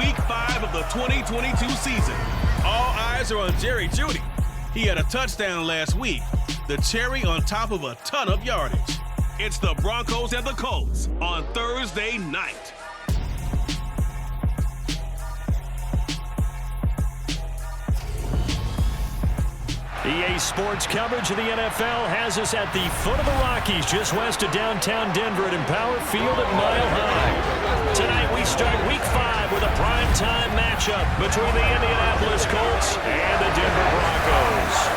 Week 5 of the 2022 season. All eyes are on Jerry Jeudy. He had a touchdown last week, the cherry on top of a ton of yardage. It's the Broncos and the Colts on Thursday night. EA Sports coverage of the NFL has us at the foot of the Rockies, just west of downtown Denver at Empower Field at Mile High. Tonight we start Week 5 with a primetime matchup between the Indianapolis Colts and the Denver Broncos.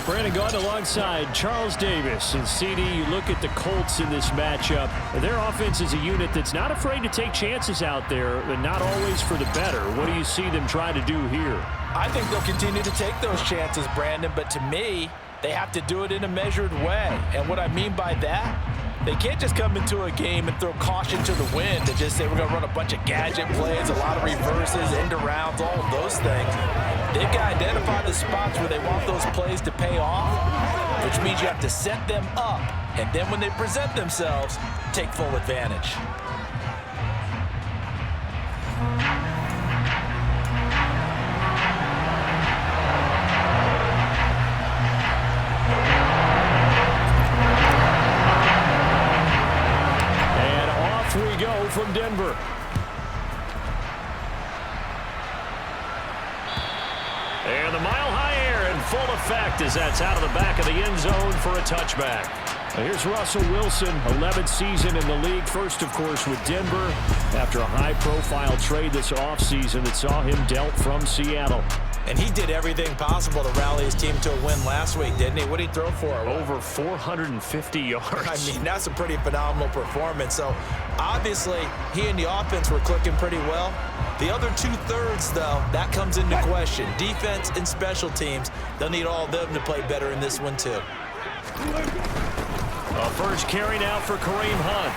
Brandon Gaudin alongside Charles Davis. And CD, you look at the Colts in this matchup. Their offense is a unit that's not afraid to take chances out there, but not always for the better. What do you see them try to do here? I think they'll continue to take those chances, Brandon, but to me, they have to do it in a measured way. And what I mean by that, they can't just come into a game and throw caution to the wind and just say we're going to run a bunch of gadget plays, a lot of reverses, end arounds, all of those things. They've got to identify the spots where they want those plays to pay off, which means you have to set them up. And then when they present themselves, take full advantage. And off we go from Denver. And the mile-high air in full effect as that's out of the back of the end zone for a touchback. Here's Russell Wilson, 11th season in the league. First, of course, with Denver after a high-profile trade this offseason that saw him dealt from Seattle. And he did everything possible to rally his team to a win last week, didn't he? What did he throw for? Over 450 yards. I mean, that's a pretty phenomenal performance. So, obviously, he and the offense were clicking pretty well. The other two-thirds, though, that comes into question. Defense and special teams, they'll need all of them to play better in this one, too. A first carry now for Kareem Hunt.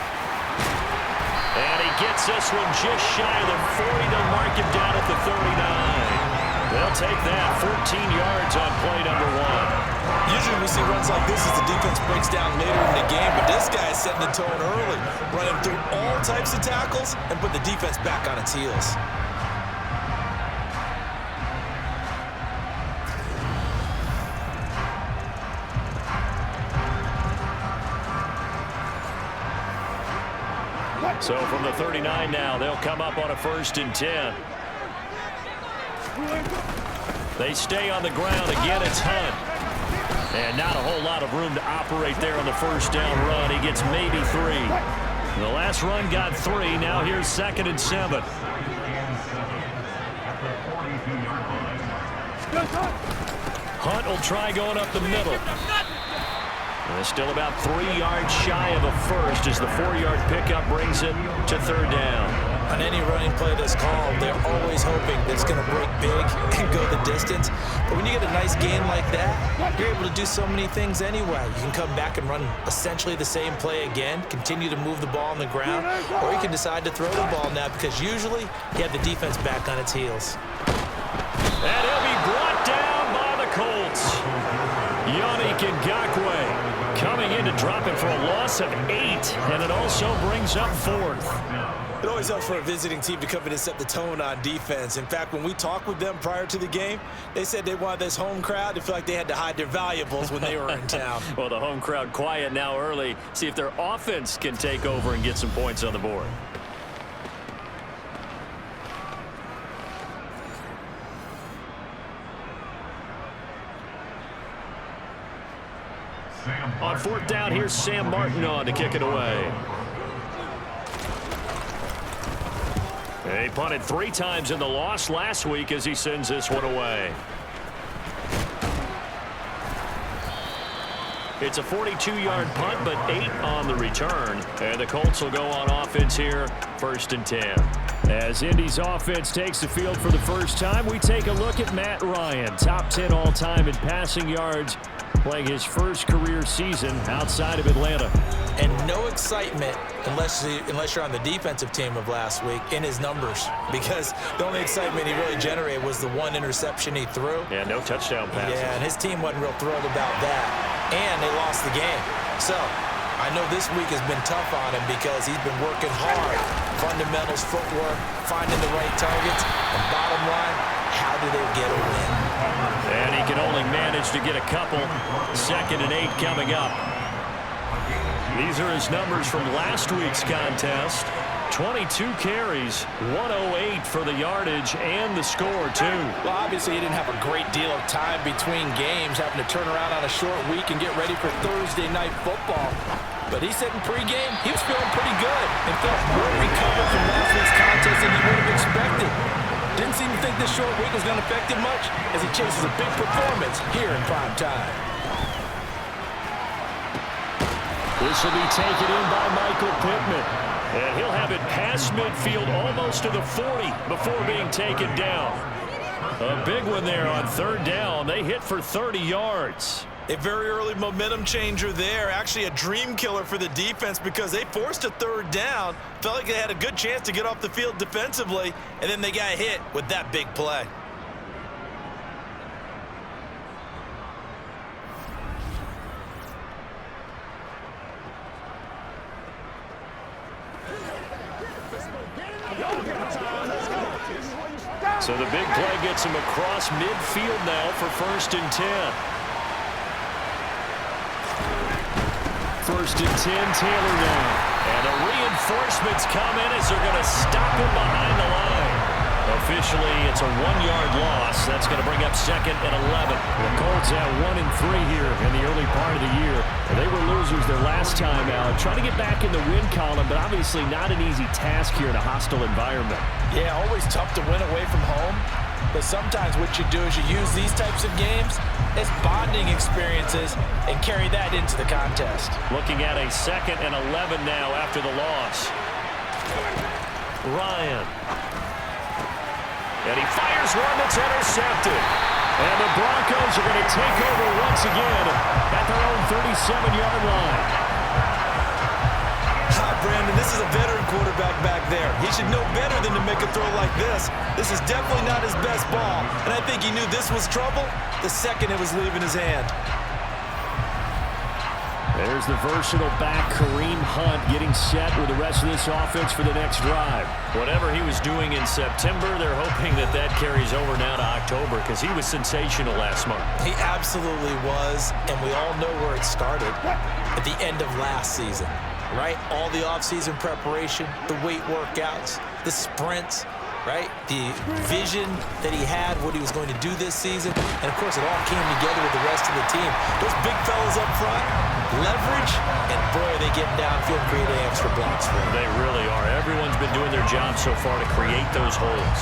And he gets this one just shy of the 40. They'll mark him down at the 39. They'll take that, 14 yards on play number 1. Usually we see runs like this as the defense breaks down later in the game, but this guy is setting the tone early, running through all types of tackles and put the defense back on its heels. So from the 39 now, they'll come up on a 1st and 10. They stay on the ground. Again, it's Hunt. And not a whole lot of room to operate there on the first down run. He gets maybe 3. The last run got 3. Now here's 2nd and 7. Hunt will try going up the middle. And still about 3 yards shy of a first as the 4-yard pickup brings it to 3rd down. On any running play that's called, they're always hoping that it's going to break big and go the distance. But when you get a nice gain like that, you're able to do so many things anyway. You can come back and run essentially the same play again, continue to move the ball on the ground, or you can decide to throw the ball now because usually you have the defense back on its heels. And he'll be brought down by the Colts. Yannick Ngakoue coming in to drop it for a loss of 8, and it also brings up 4th. It always helps for a visiting team to come in and set the tone on defense. In fact, when we talked with them prior to the game, they said they wanted this home crowd to feel like they had to hide their valuables when they were in town. Well, the home crowd quiet now early. See if their offense can take over and get some points on the board. On 4th down, here's Sam Martin on to kick it away. He punted 3 times in the loss last week as he sends this one away. It's a 42-yard punt, but 8 on the return. And the Colts will go on offense here, 1st and 10. As Indy's offense takes the field for the first time, we take a look at Matt Ryan, top 10 all-time in passing yards, playing his first career season outside of Atlanta. And no excitement unless you're on the defensive team of last week in his numbers, because the only excitement he really generated was the 1 interception he threw. Yeah, no touchdown passes. Yeah, and his team wasn't real thrilled about that. And they lost the game. so. I know this week has been tough on him because he's been working hard. Fundamentals, footwork, finding the right targets, and bottom line, how do they get a win? And he can only manage to get a couple. 2nd and 8 coming up. These are his numbers from last week's contest. 22 carries, 108 for the yardage and the score, too. Well, obviously, he didn't have a great deal of time between games, having to turn around on a short week and get ready for Thursday night football. But he said in pregame, he was feeling pretty good and felt more recovered from last week's contest than he would have expected. Didn't seem to think this short week was going to affect him much as he chases a big performance here in prime time. This will be taken in by Michael Pittman. And he'll have it past midfield almost to the 40 before being taken down. A big one there on 3rd down. They hit for 30 yards. A very early momentum changer there. Actually a dream killer for the defense because they forced a 3rd down. Felt like they had a good chance to get off the field defensively, and then they got hit with that big play. So the big play gets him across midfield now for 1st and 10. 1st and 10, Taylor down. And the reinforcements come in as they're going to stop him behind the line. Officially, it's a 1-yard loss. That's going to bring up 2nd and 11. The Colts at 1-3 here in the early part of the year. They were losers their last time out. Trying to get back in the win column, but obviously not an easy task here in a hostile environment. Yeah, always tough to win away from home. But sometimes what you do is you use these types of games as bonding experiences and carry that into the contest. Looking at a 2nd and 11 now after the loss. Ryan. And he fires one that's intercepted. And the Broncos are going to take over once again at their own 37-yard line. Brandon, this is a veteran quarterback back there. He should know better than to make a throw like this. This is definitely not his best ball. And I think he knew this was trouble the second it was leaving his hand. There's the versatile back, Kareem Hunt, getting set with the rest of this offense for the next drive. Whatever he was doing in September, they're hoping that that carries over now to October because he was sensational last month. He absolutely was, and we all know where it started at the end of last season, right? All the offseason preparation, the weight workouts, the sprints, right? The vision that he had, what he was going to do this season, and of course it all came together with the rest of the team. Those big fellas up front, leverage, and boy, are they getting downfield, creating extra blocks for him. They really are. Everyone's been doing their job so far to create those holes.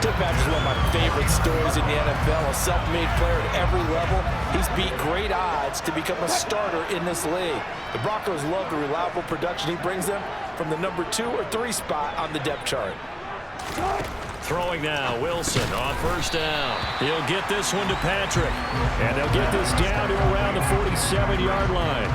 Tim Patrick's one of my favorite stories in the NFL, a self-made player at every level. He's beat great odds to become a starter in this league. The Broncos love the reliable production he brings them from the number 2 or 3 spot on the depth chart. Throwing now, Wilson on 1st down. He'll get this one to Patrick. And they'll get this down to around the 47-yard line.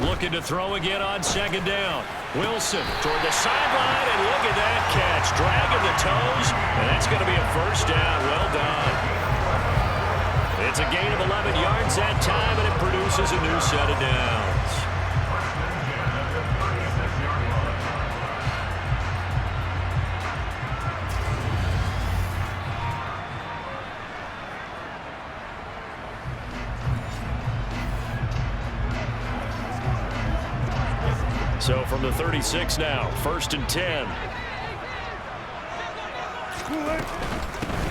Looking to throw again on 2nd down. Wilson toward the sideline, and look at that catch. Dragging the toes, and that's going to be a 1st down. Well done. It's a gain of 11 yards that time, and it produces a new set of downs. So from the 36 now, 1st and 10.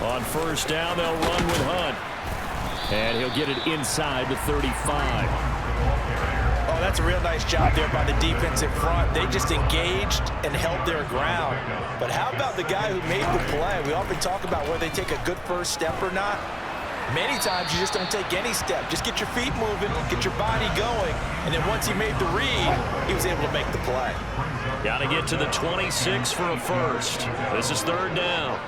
On 1st down, they'll run with Hunt. And he'll get it inside the 35. Oh, that's a real nice job there by the defense in front. They just engaged and held their ground. But how about the guy who made the play? We often talk about whether they take a good first step or not. Many times you just don't take any step. Just get your feet moving, get your body going, and then once he made the read, he was able to make the play. Got to get to the 26 for a 1st. This is 3rd down.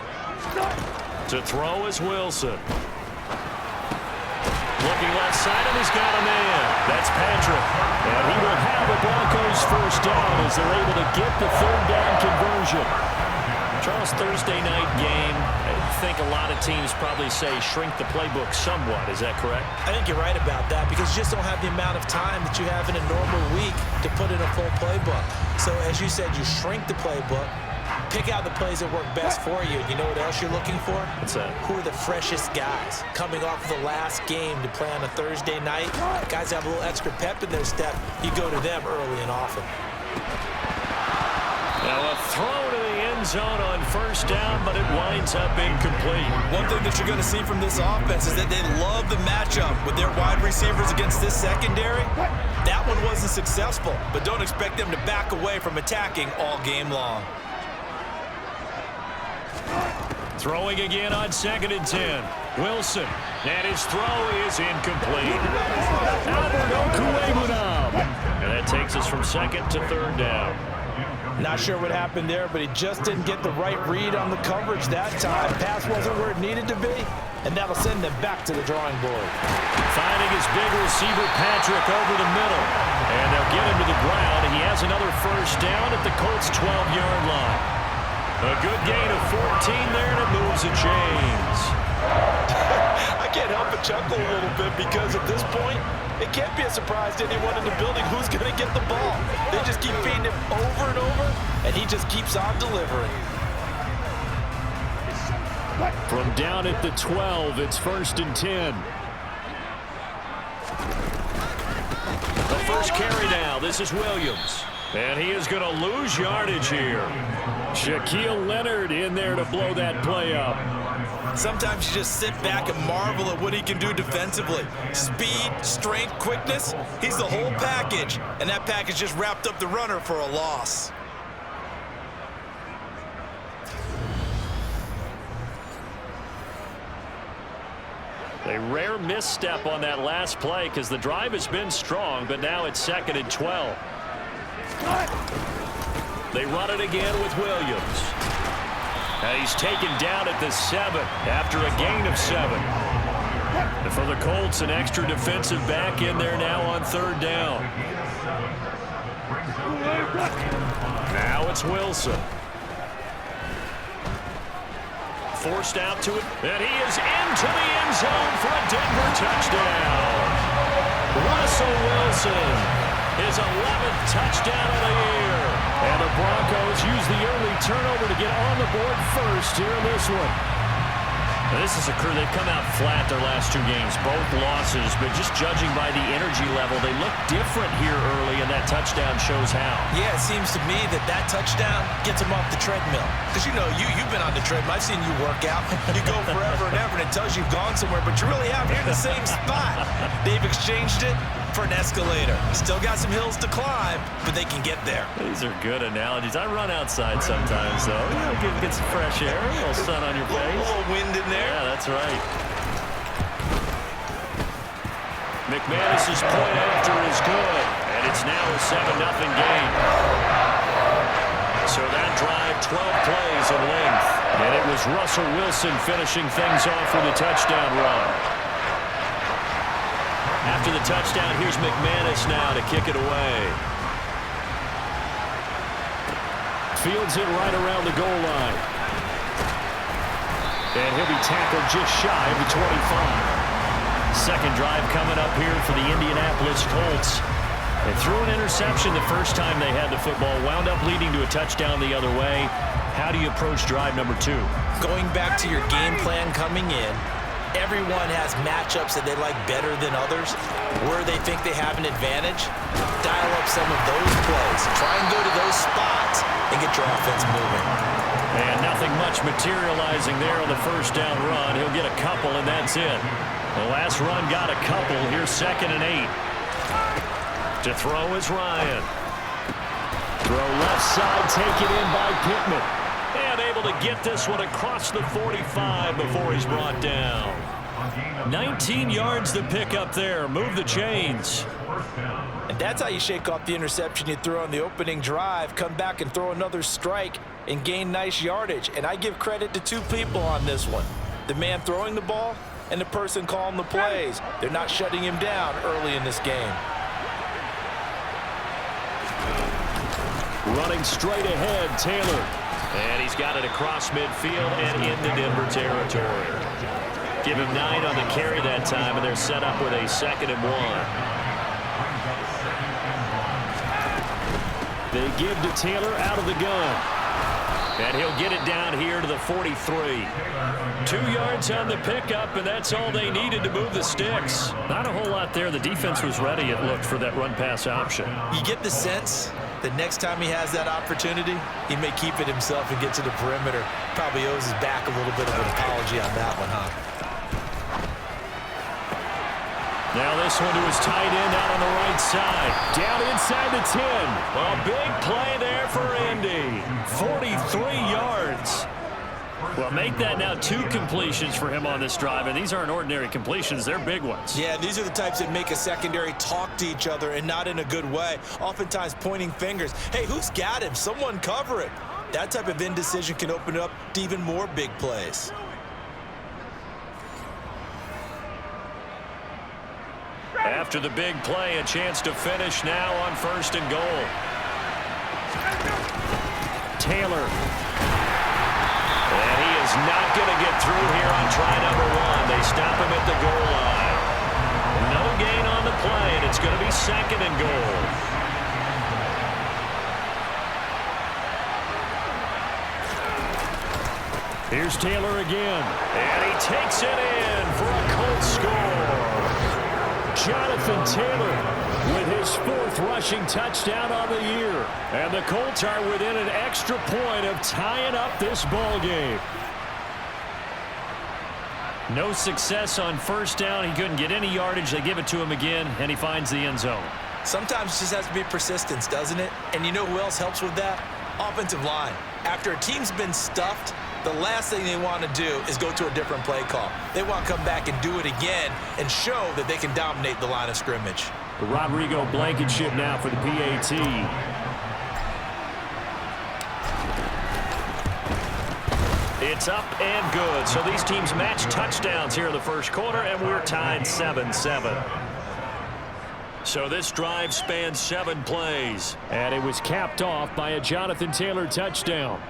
To throw is Wilson. Looking left side, and he's got a man. That's Patrick. And he will have the Broncos 1st down as they're able to get the 3rd down conversion. Charles, Thursday night game, I think a lot of teams probably say shrink the playbook somewhat. Is that correct? I think you're right about that because you just don't have the amount of time that you have in a normal week to put in a full playbook. So as you said, you shrink the playbook, pick out the plays that work best for you. You know what else you're looking for? What's that? Who are the freshest guys coming off the last game to play on a Thursday night? Guys have a little extra pep in their step. You go to them early and often. Now a throw to the end zone on first down, but it winds up incomplete. One thing that you're going to see from this offense is that they love the matchup with their wide receivers against this secondary. That one wasn't successful, but don't expect them to back away from attacking all game long. Throwing again on 2nd and 10. Wilson, and his throw is incomplete. Albert Okwuegbunam. And that takes us from 2nd to 3rd down. Not sure what happened there, but he just didn't get the right read on the coverage that time. Pass wasn't where it needed to be, and that'll send them back to the drawing board. Finding his big receiver, Patrick, over the middle. And they'll get him to the ground. He has another first down at the Colts' 12-yard line. A good gain of 14 there, and it moves the chains. I can't help but chuckle a little bit because at this point, it can't be a surprise to anyone in the building who's going to get the ball. They just keep feeding him over and over, and he just keeps on delivering. From down at the 12, it's 1st and 10. The first carry now. This is Williams. And he is going to lose yardage here. Shaquille Leonard in there to blow that play up. Sometimes you just sit back and marvel at what he can do defensively. Speed, strength, quickness, he's the whole package. And that package just wrapped up the runner for a loss. A rare misstep on that last play because the drive has been strong, but now it's 2nd and 12. They run it again with Williams. And he's taken down at the 7 after a gain of 7. And for the Colts, an extra defensive back in there now on 3rd down. Now it's Wilson. Forced out to it, and he is into the end zone for a Denver touchdown. Russell Wilson, his 11th touchdown of the year. And the Broncos use the early turnover to get on the board first here in this one. Now, this is a crew, they've come out flat their last 2 games, both losses, but just judging by the energy level, they look different here early, and that touchdown shows how. Yeah, it seems to me that touchdown gets them off the treadmill. Because, you know, you've been on the treadmill. I've seen you work out. You go forever and ever, and it tells you you've gone somewhere, but you really haven't. You're in the same spot. They've exchanged it for an escalator. Still got some hills to climb, but they can get there. These are good analogies. I run outside sometimes, though. You know, get some fresh air, a little sun on your face. A little wind in there. Yeah, that's right. McManus's point after is good, and it's now a 7-0 game. So that drive, 12 plays in length, and it was Russell Wilson finishing things off with a touchdown run. After the touchdown, here's McManus now to kick it away. Fields it right around the goal line. And he'll be tackled just shy of the 25. Second drive coming up here for the Indianapolis Colts. They threw an interception the first time they had the football, wound up leading to a touchdown the other way. How do you approach drive number 2? Going back to your game plan coming in, everyone has matchups that they like better than others. Where they think they have an advantage, dial up some of those plays. Try and go to those spots and get your offense moving. And nothing much materializing there on the first down run. He'll get a couple, and that's it. The last run got a couple. Here's 2nd and 8. To throw is Ryan. Throw left side, taken in by Pittman. And able to get this one across the 45 before he's brought down. 19 yards to pick up there. Move the chains. And that's how you shake off the interception you threw on the opening drive. Come back and throw another strike and gain nice yardage. And I give credit to 2 people on this one. The man throwing the ball and the person calling the plays. They're not shutting him down early in this game. Running straight ahead, Taylor. And he's got it across midfield and into Denver territory. Give him 9 on the carry that time, and they're set up with a 2nd and 1. They give to Taylor out of the gun. And he'll get it down here to the 43. 2 yards on the pickup, and that's all they needed to move the sticks. Not a whole lot there. The defense was ready, it looked, for that run-pass option. You get the sense that next time he has that opportunity, he may keep it himself and get to the perimeter. Probably owes his back a little bit of an apology on that one, huh? Now this one to his tight end out on the right side. Down inside the 10. A big play there for Indy. 43 yards. Well, make that now 2 completions for him on this drive, and these aren't ordinary completions. They're big ones. Yeah, these are the types that make a secondary talk to each other, and not in a good way. Oftentimes pointing fingers. Hey, who's got him? Someone cover it. That type of indecision can open up to even more big plays. After the big play, a chance to finish now on 1st and goal. Taylor. And he is not going to get through here on try number 1. They stop him at the goal line. No gain on the play, and it's going to be 2nd and goal. Here's Taylor again. And he takes it in for a Colts score. Jonathan Taylor with his 4th rushing touchdown on the year. And the Colts are within an extra point of tying up this ball game. No success on 1st down. He couldn't get any yardage. They give it to him again, and he finds the end zone. Sometimes it just has to be persistence, doesn't it? And you know who else helps with that? Offensive line. After a team's been stuffed, the last thing they want to do is go to a different play call. They want to come back and do it again and show that they can dominate the line of scrimmage. Rodrigo Blankenship now for the PAT. It's up and good. So these teams match touchdowns here in the 1st quarter, and we're tied 7-7. So this drive spans 7 plays. And it was capped off by a Jonathan Taylor touchdown.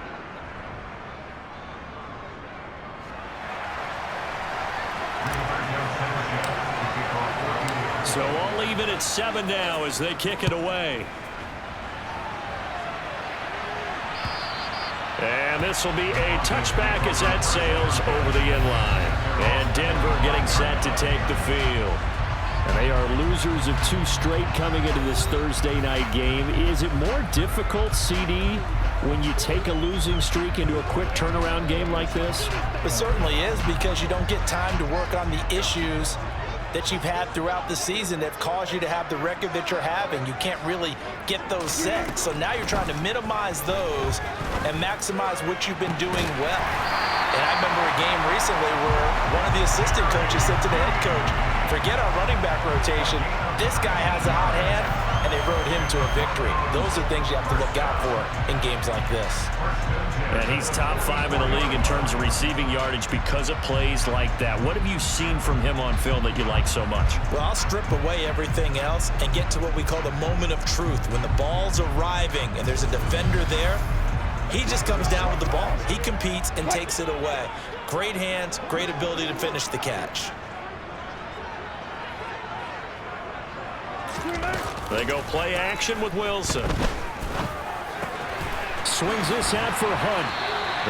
So all even at 7 now as they kick it away. And this will be a touchback as that sails over the end line. And Denver getting set to take the field. And they are losers of 2 straight coming into this Thursday night game. Is it more difficult, CD, when you take a losing streak into a quick turnaround game like this? It certainly is, because you don't get time to work on the issues that you've had throughout the season that caused you to have the record that you're having. You can't really get those set. So now you're trying to minimize those and maximize what you've been doing well. And I remember a game recently where one of the assistant coaches said to the head coach, forget our running back rotation. This guy has a hot hand, and they rode him to a victory. Those are things you have to look out for in games like this. And he's top 5 in the league in terms of receiving yardage because of plays like that. What have you seen from him on film that you like so much? Well, I'll strip away everything else and get to what we call the moment of truth. When the ball's arriving and there's a defender there, he just comes down with the ball. He competes and takes it away. Great hands, great ability to finish the catch. They go play action with Wilson. Swings this out for Hunt.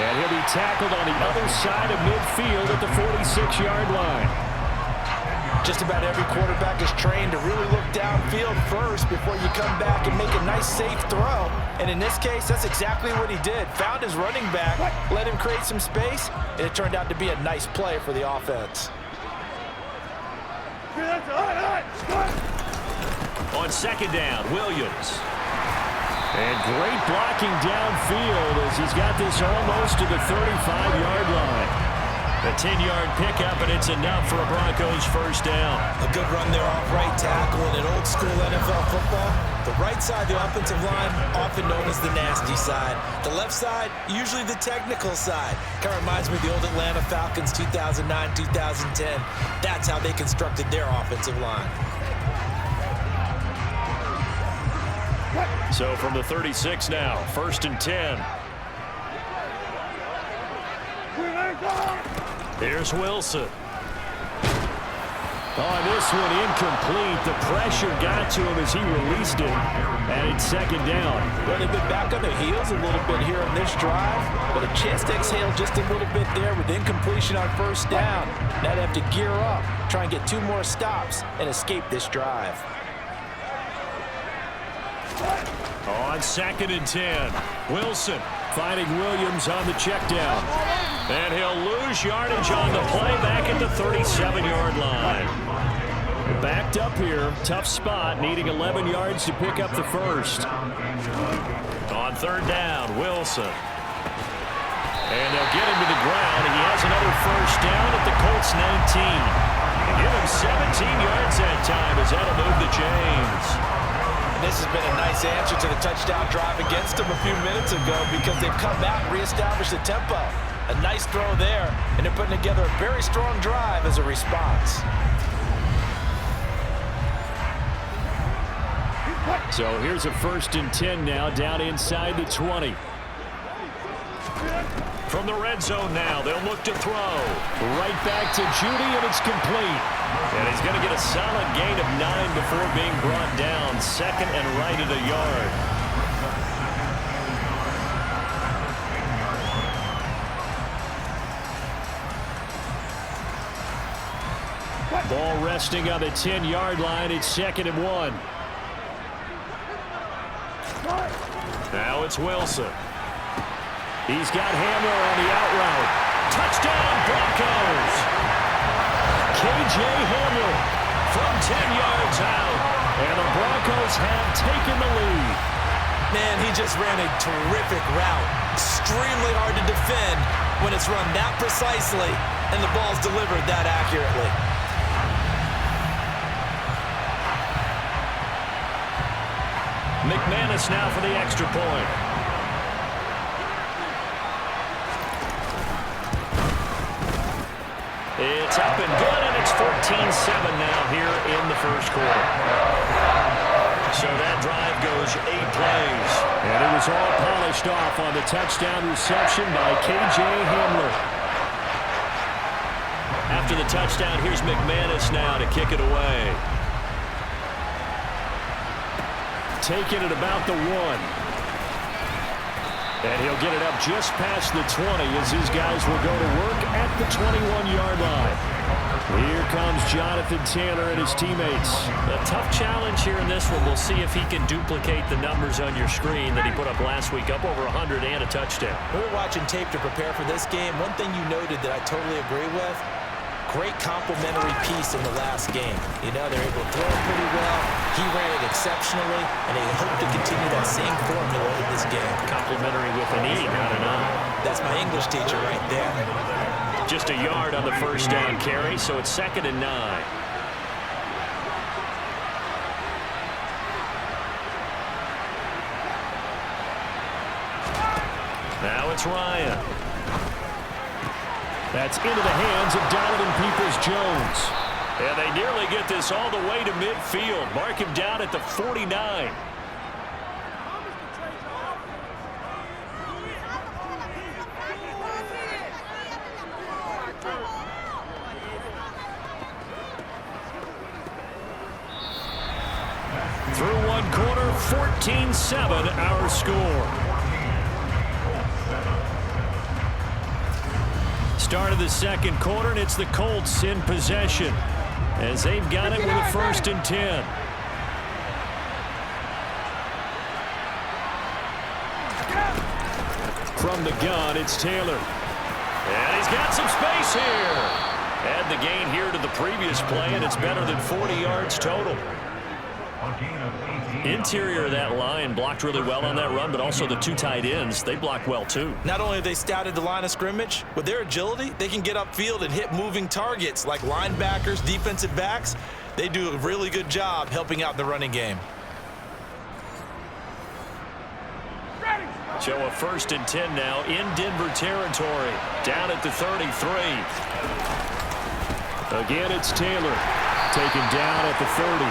And he'll be tackled on the other side of midfield at the 46-yard line. Just about every quarterback is trained to really look downfield first before you come back and make a nice, safe throw. And in this case, that's exactly what he did. Found his running back, let him create some space, and it turned out to be a nice play for the offense. On 2nd down, Williams. And great blocking downfield as he's got this almost to the 35-yard line. A 10-yard pickup, and it's enough for a Broncos 1st down. A good run there off right tackle in an old-school NFL football. The right side, the offensive line, often known as the nasty side. The left side, usually the technical side. Kind of reminds me of the old Atlanta Falcons 2009, 2010. That's how they constructed their offensive line. So from the 36 now, 1st and 10. Here's Wilson. On this one, incomplete. The pressure got to him as he released it, and it's second down. Well, they've been back on their heels a little bit here in this drive, but a chance to exhale just a little bit there with incompletion on first down. Now they have to gear up, try and get 2 more stops, and escape this drive. On 2nd and 10, Wilson finding Williams on the check down. And he'll lose yardage on the play back at the 37-yard line. Backed up here, tough spot, needing 11 yards to pick up the first. On 3rd down, Wilson. And they'll get him to the ground. He has another first down at the Colts 19. And give him 17 yards that time as that'll move the chains. This has been a nice answer to the touchdown drive against them a few minutes ago because they've come back and reestablished the tempo. A nice throw there, and they're putting together a very strong drive as a response. So here's a 1st and 10 now, down inside the 20. From the red zone now, they'll look to throw. Right back to Judy, and it's complete. And he's going to get a solid gain of 9 before being brought down. 2nd and right at a yard. Ball resting on the 10-yard line. It's 2nd and 1. Now it's Wilson. He's got Hamler on the out route. Touchdown, Broncos! K.J. Hamler from 10 yards out. And the Broncos have taken the lead. Man, he just ran a terrific route. Extremely hard to defend when it's run that precisely and the ball's delivered that accurately. McManus now for the extra point. It's up and good, and it's 14-7 now here in the first quarter. So that drive goes 8 plays. And it was all polished off on the touchdown reception by K.J. Hamler. After the touchdown, here's McManus now to kick it away. Taking it about the 1. And he'll get it up just past the 20 as his guys will go to work at the 21-yard line. Here comes Jonathan Taylor and his teammates. A tough challenge here in this one. We'll see if he can duplicate the numbers on your screen that he put up last week, up over 100 and a touchdown. We were watching tape to prepare for this game. One thing you noted that I totally agree with, great complementary piece in the last game. You know, they're able to throw it pretty well. He ran it exceptionally, and they hope to continue that same formula in this game. Complimentary with an E, not an I. That's my English teacher right there. Just a yard on the first down carry, so it's 2nd and 9. Now it's Ryan. That's into the hands of Donovan Peoples-Jones. And they nearly get this all the way to midfield. Mark him down at the 49. Through one quarter, 14-7 our score. Start of the second quarter, and it's the Colts in possession as they've got it with a 1st and 10. From the gun, it's Taylor. And he's got some space here. Add the gain here to the previous play, and it's better than 40 yards total. Interior of that line blocked really well on that run, but also the 2 tight ends, they blocked well too. Not only have they scouted the line of scrimmage, with their agility, they can get upfield and hit moving targets like linebackers, defensive backs. They do a really good job helping out the running game. So a 1st and 10 now in Denver territory, down at the 33. Again, it's Taylor, taken down at the 30.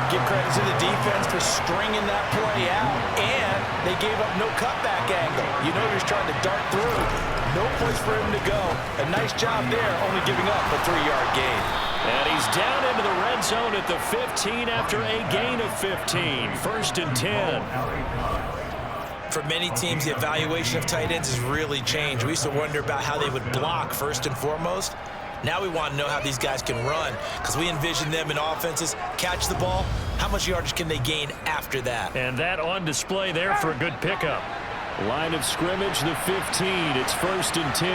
Give credit to the defense for stringing that play out, and they gave up no cutback angle. You know he's trying to dart through. No place for him to go. A nice job there, only giving up a 3-yard gain. And he's down into the red zone at the 15 after a gain of 15. 1st and 10. For many teams, the evaluation of tight ends has really changed. We used to wonder about how they would block first and foremost. Now we want to know how these guys can run, because we envision them in offenses catch the ball. How much yardage can they gain after that? And that on display there for a good pickup. Line of scrimmage, the 15. It's 1st and 10.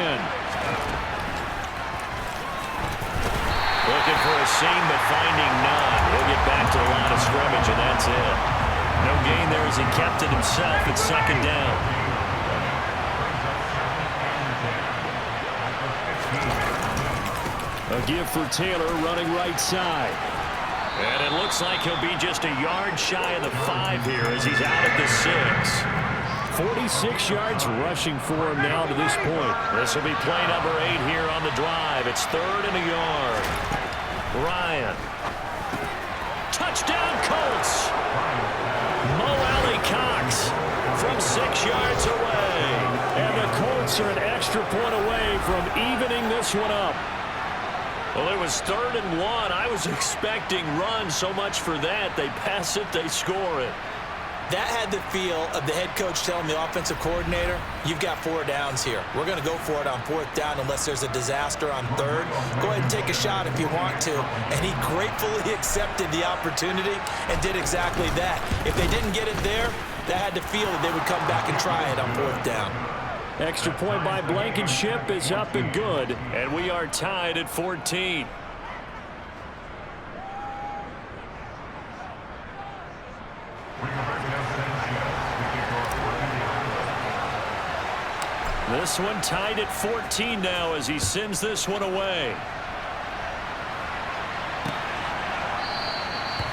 Looking for a seam, but finding none. He'll get back to the line of scrimmage, and that's it. No gain there as he kept it himself. It's 2nd down. A give for Taylor running right side. And it looks like he'll be just a yard shy of the 5 here as he's out at the 6. 46 yards rushing for him now to this point. This will be play number 8 here on the drive. It's 3rd and a yard. Ryan. Touchdown Colts. Mo Alley Cox from 6 yards away. And the Colts are an extra point away from evening this one up. Well, it was 3rd and 1. I was expecting run, so much for that. They pass it, they score it. That had the feel of the head coach telling the offensive coordinator, you've got 4 downs here. We're going to go for it on 4th down unless there's a disaster on 3rd. Go ahead and take a shot if you want to. And he gratefully accepted the opportunity and did exactly that. If they didn't get it there, that had the feel that they would come back and try it on 4th down. Extra point by Blankenship is up and good, and we are tied at 14. This one tied at 14 now as he sends this one away.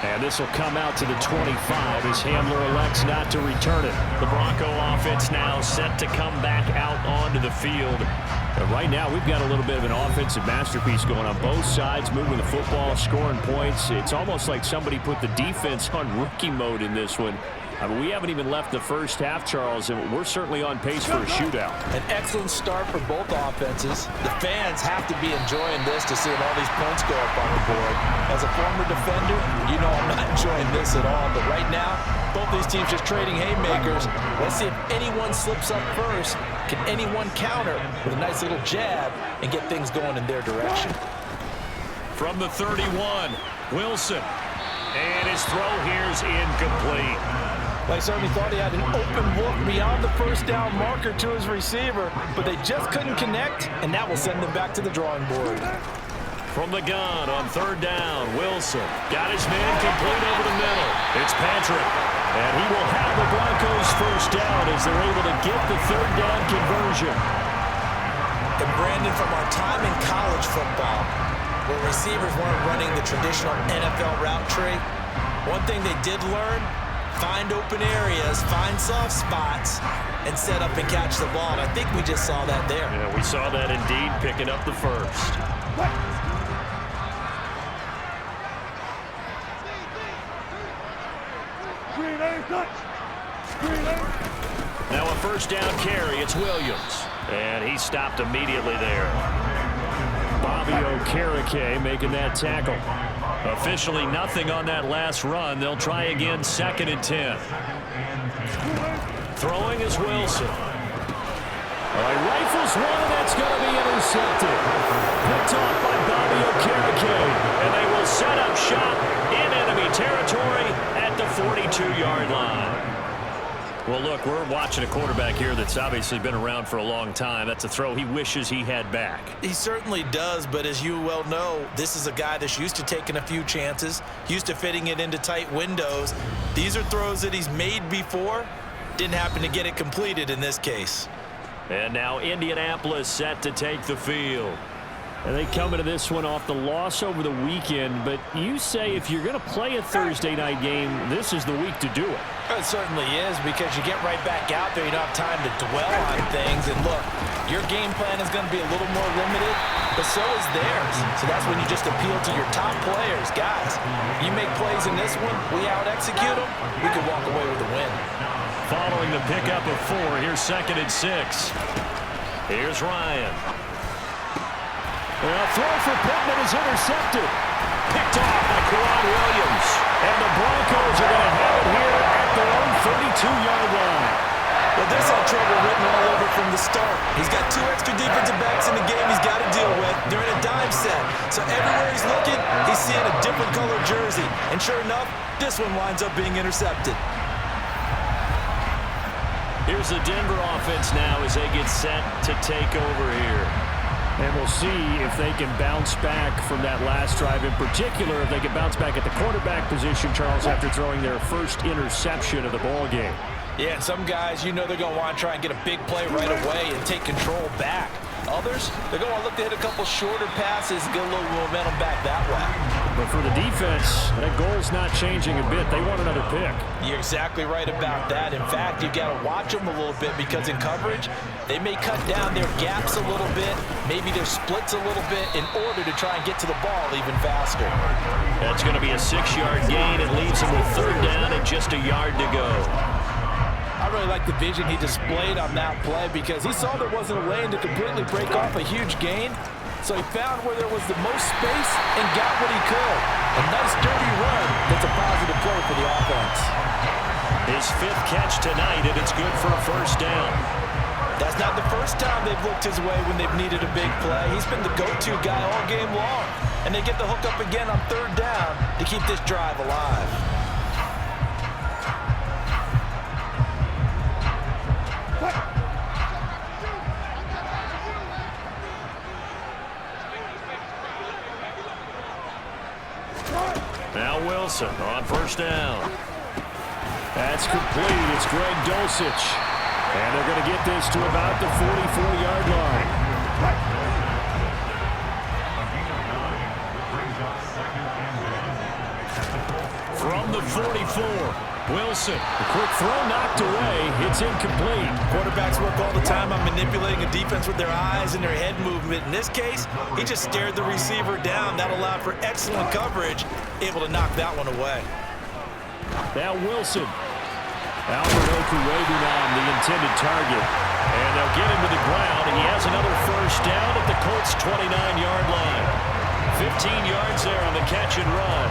And this will come out to the 25 as Hamler elects not to return it. The Bronco offense now set to come back out onto the field. But right now we've got a little bit of an offensive masterpiece going on both sides, moving the football, scoring points. It's almost like somebody put the defense on rookie mode in this one. I mean, we haven't even left the first half, Charles, and we're certainly on pace for a shootout. An excellent start for both offenses. The fans have to be enjoying this to seeing all these points go up on the board. As a former defender, you know I'm not enjoying this at all. But right now, both these teams just trading haymakers. Let's see if anyone slips up first. Can anyone counter with a nice little jab and get things going in their direction? From the 31, Wilson. And his throw here's incomplete. I certainly thought he had an open look beyond the 1st down marker to his receiver, but they just couldn't connect, and that will send them back to the drawing board. From the gun on 3rd down, Wilson got his man complete over the middle. It's Patrick, and he will have the Broncos 1st down as they're able to get the 3rd down conversion. And Brandon, from our time in college football, where receivers weren't running the traditional NFL route tree, one thing they did learn, find open areas, find soft spots, and set up and catch the ball. And I think we just saw that there. Yeah, we saw that indeed, picking up the 1st. Now a 1st down carry, it's Williams. And he stopped immediately there. Bobby Okereke making that tackle. Officially nothing on that last run. They'll try again 2nd and 10. Throwing is Wilson. All right, rifles one, and that's going to be intercepted. Picked off by Bobby Okereke. And they will set up shop in enemy territory at the 42-yard line. Well, look, we're watching a quarterback here that's obviously been around for a long time. That's a throw he wishes he had back. He certainly does, but as you well know, this is a guy that's used to taking a few chances, used to fitting it into tight windows. These are throws that he's made before. Didn't happen to get it completed in this case. And now Indianapolis set to take the field. And they come into this one off the loss over the weekend, but you say if you're going to play a Thursday night game, this is the week to do it. It certainly is, because you get right back out there. You don't have time to dwell on things. And look, your game plan is going to be a little more limited, but so is theirs. So that's when you just appeal to your top players. Guys, you make plays in this one, we out-execute them, we can walk away with a win. Following the pickup of 4, here's 2nd and 6. Here's Ryan. A throw for Pittman is intercepted. Picked off by Kawhi Williams. And the Broncos are going to have it here at their own 32-yard line. Well, this had trouble written all over from the start. He's got 2 extra defensive backs in the game he's got to deal with. They're in a dime set. So everywhere he's looking, he's seeing a different color jersey. And sure enough, this one winds up being intercepted. Here's the Denver offense now as they get set to take over here. And we'll see if they can bounce back from that last drive. In particular, if they can bounce back at the quarterback position, Charles, after throwing their first interception of the ball game. Yeah, and some guys, you know they're going to want to try and get a big play right away and take control back. Others, they're going to look to hit a couple shorter passes and get a little momentum back that way. But for the defense, that goal's not changing a bit. They want another pick. You're exactly right about that. In fact, you've got to watch them a little bit because in coverage, they may cut down their gaps a little bit, maybe their splits a little bit in order to try and get to the ball even faster. That's going to be a 6-yard gain. It leaves them with 3rd down and just a yard to go. I really like the vision he displayed on that play because he saw there wasn't a lane to completely break off a huge gain. So he found where there was the most space and got what he could. A nice dirty run that's a positive play for the offense. His 5th catch tonight, and it's good for a 1st down. That's not the first time they've looked his way when they've needed a big play. He's been the go-to guy all game long. And they get the hook up again on 3rd down to keep this drive alive. Now Wilson on 1st down. That's complete. It's Greg Dulcich. And they're going to get this to about the 44-yard line. From the 44, Wilson. The quick throw knocked away. It's incomplete. Quarterbacks work all the time on manipulating a defense with their eyes and their head movement. In this case, he just stared the receiver down. That allowed for excellent coverage, able to knock that one away. Now Wilson. Albert Oku waving on the intended target. And they'll get him to the ground. He has another 1st down at the Colts' 29-yard line. 15 yards there on the catch and run.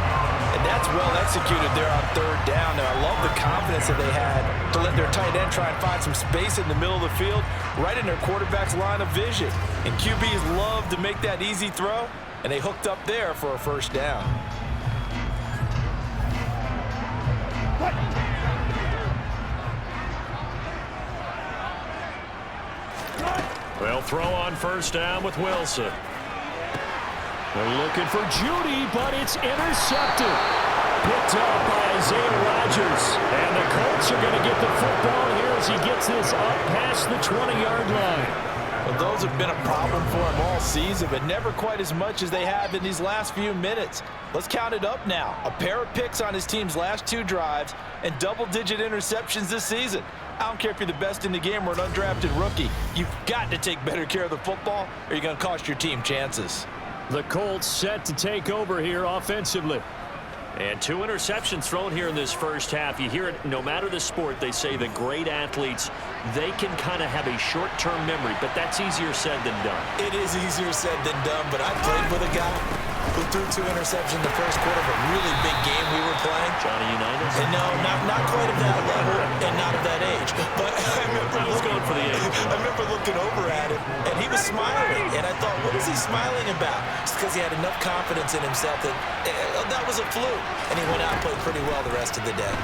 And that's well executed there on 3rd down. Now, I love the confidence that they had to let their tight end try and find some space in the middle of the field, right in their quarterback's line of vision. And QBs love to make that easy throw, and they hooked up there for a 1st down. They'll throw on 1st down with Wilson. They're looking for Judy, but it's intercepted. Picked up by Isaiah Rodgers. And the Colts are going to get the football here as he gets this up past the 20-yard line. Well, those have been a problem for him all season, but never quite as much as they have in these last few minutes. Let's count it up now. A pair of picks on his team's last 2 drives and double-digit interceptions this season. I don't care if you're the best in the game or an undrafted rookie. You've got to take better care of the football or you're going to cost your team chances. The Colts set to take over here offensively. And 2 interceptions thrown here in this 1st half. You hear it no matter the sport. They say the great athletes, they can kind of have a short-term memory, but that's easier said than done. It is easier said than done, but I played with a guy who threw 2 interceptions in the 1st quarter of a really big game we were playing. Johnny Unitas? And no, not quite of that level and not of that age. But I remember going for the age. I remember looking over at him, and he was smiling. And I thought, what is he smiling about? Just because he had enough confidence in himself that that was a fluke. And he went out and played pretty well the rest of the day.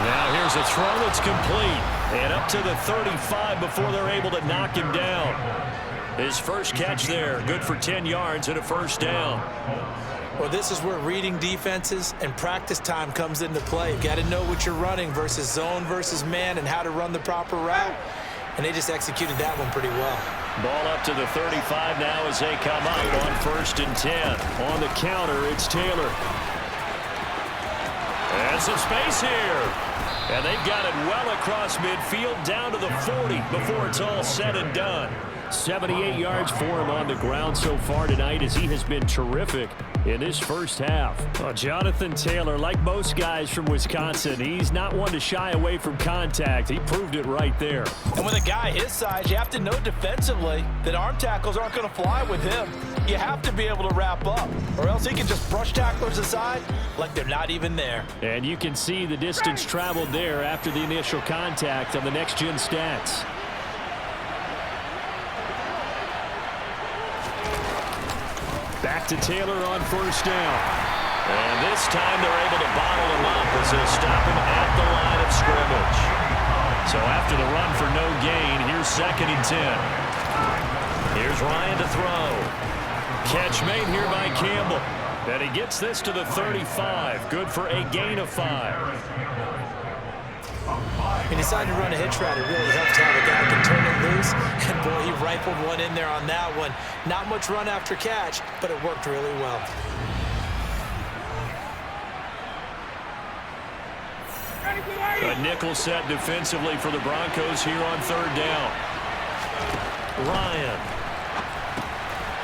Now here's a throw that's complete. And up to the 35 before they're able to knock him down. His 1st catch there, good for 10 yards and a 1st down. Well, this is where reading defenses and practice time comes into play. You've got to know what you're running versus zone versus man and how to run the proper route. And they just executed that one pretty well. Ball up to the 35 now as they come up on 1st and 10. On the counter, it's Taylor. And Has some space here. And they've got it well across midfield down to the 40 before it's all said and done. 78 yards for him on the ground so far tonight as he has been terrific in this first half. Well, Jonathan Taylor, like most guys from Wisconsin, he's not one to shy away from contact. He proved it right there. And with a guy his size, you have to know defensively that arm tackles aren't going to fly with him. You have to be able to wrap up, or else he can just brush tacklers aside like they're not even there. And you can see the distance traveled there after the initial contact on the next-gen stats. Back to Taylor on first down. And this time they're able to bottle him up as they'll stop him at the line of scrimmage. So after the run for no gain, here's 2nd and 10. Here's Ryan to throw. Catch made here by Campbell. And he gets this to the 35. Good for a gain of 5. He decided to run a hitch route. It really helps to have a guy who can turn it loose. And boy, he rifled one in there on that one. Not much run after catch, but it worked really well. A nickel set defensively for the Broncos here on 3rd down. Ryan.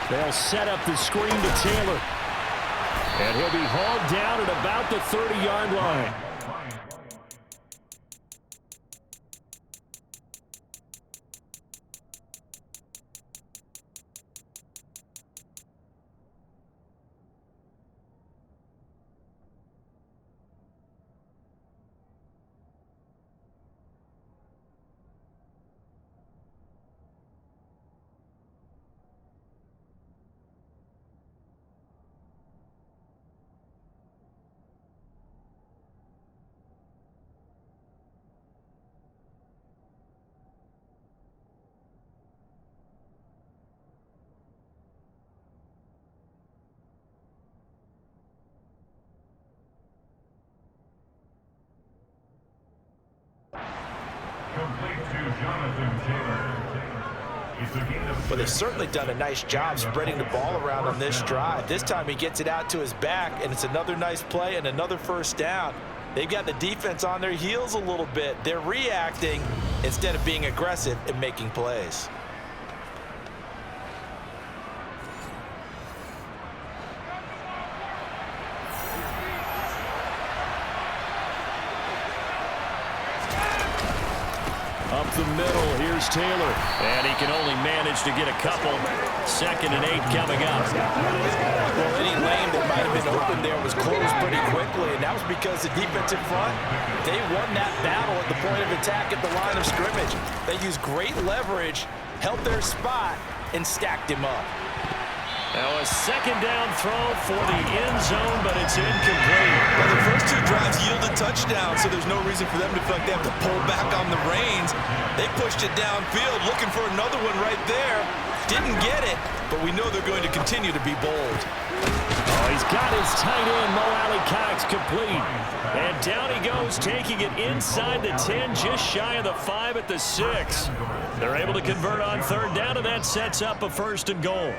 They'll set up the screen to Taylor. And he'll be hauled down at about the 30-yard line. Well, they've certainly done a nice job spreading the ball around on this drive. This time he gets it out to his back, and it's another nice play and another first down. They've got the defense on their heels a little bit. They're reacting instead of being aggressive and making plays. Up the middle, here's Taylor. And he can only manage to get a couple. 2nd and 8 coming up. Well, any lane that might have been open there was closed pretty quickly, and that was because the defensive front, they won that battle at the point of attack at the line of scrimmage. They used great leverage, held their spot, and stacked him up. Now a 2nd down throw for the end zone, but it's incomplete. Well, the first 2 drives yielded touchdowns, so there's no reason for them to feel like they have to pull back on the reins. They pushed it downfield, looking for another one right there. Didn't get it, but we know they're going to continue to be bold. Oh, he's got his tight end, Mo Alley-Cox, complete. And down he goes, taking it inside the 10, just shy of the 5 at the 6. They're able to convert on 3rd down, and that sets up a 1st and goal.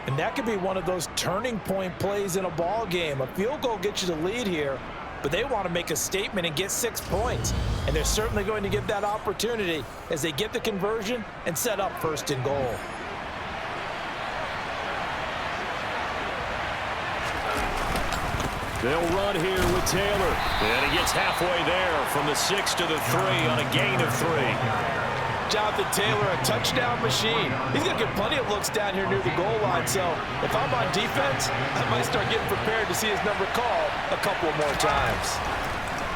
And that could be one of those turning point plays in a ball game. A field goal gets you the lead here, but they want to make a statement and get 6 points. And they're certainly going to give that opportunity as they get the conversion and set up 1st and goal. They'll run here with Taylor. And he gets halfway there from the 6 to the 3 on a gain of 3. Jonathan Taylor, a touchdown machine. He's going to get plenty of looks down here near the goal line, so if I'm on defense, I might start getting prepared to see his number called a couple more times.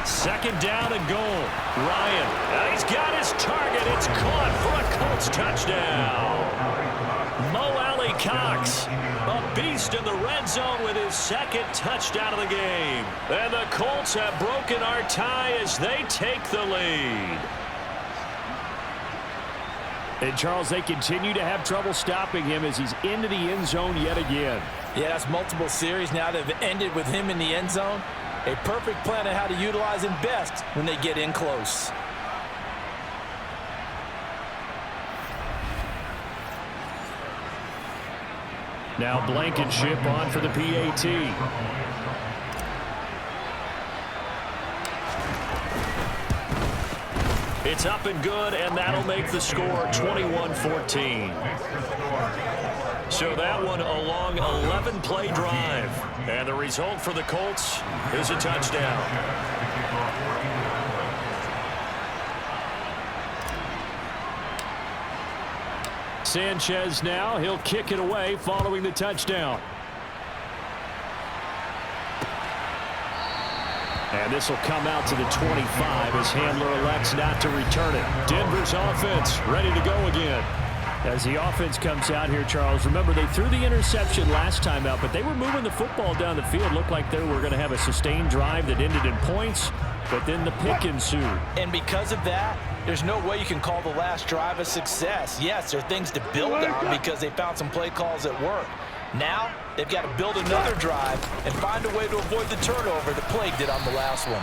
2nd down and goal. Ryan, he's got his target. It's caught for a Colts touchdown. Mo Alley-Cox, a beast in the red zone with his 2nd touchdown of the game. And the Colts have broken our tie as they take the lead. And, Charles, they continue to have trouble stopping him as he's into the end zone yet again. Yeah, that's multiple series now that have ended with him in the end zone. A perfect plan on how to utilize him best when they get in close. Now Blankenship on for the PAT. It's up and good, and that'll make the score 21-14. So that one a long 11-play drive. And the result for the Colts is a touchdown. Sanchez now. He'll kick it away following the touchdown. And this will come out to the 25 as Handler elects not to return it. Denver's offense ready to go again. As the offense comes out here, Charles, remember they threw the interception last time out, but they were moving the football down the field. Looked like they were going to have a sustained drive that ended in points, but then the pick ensued. And because of that, there's no way you can call the last drive a success. Yes, there are things to build on because they found some play calls that work. Now, they've got to build another drive and find a way to avoid the turnover that Plague did on the last one.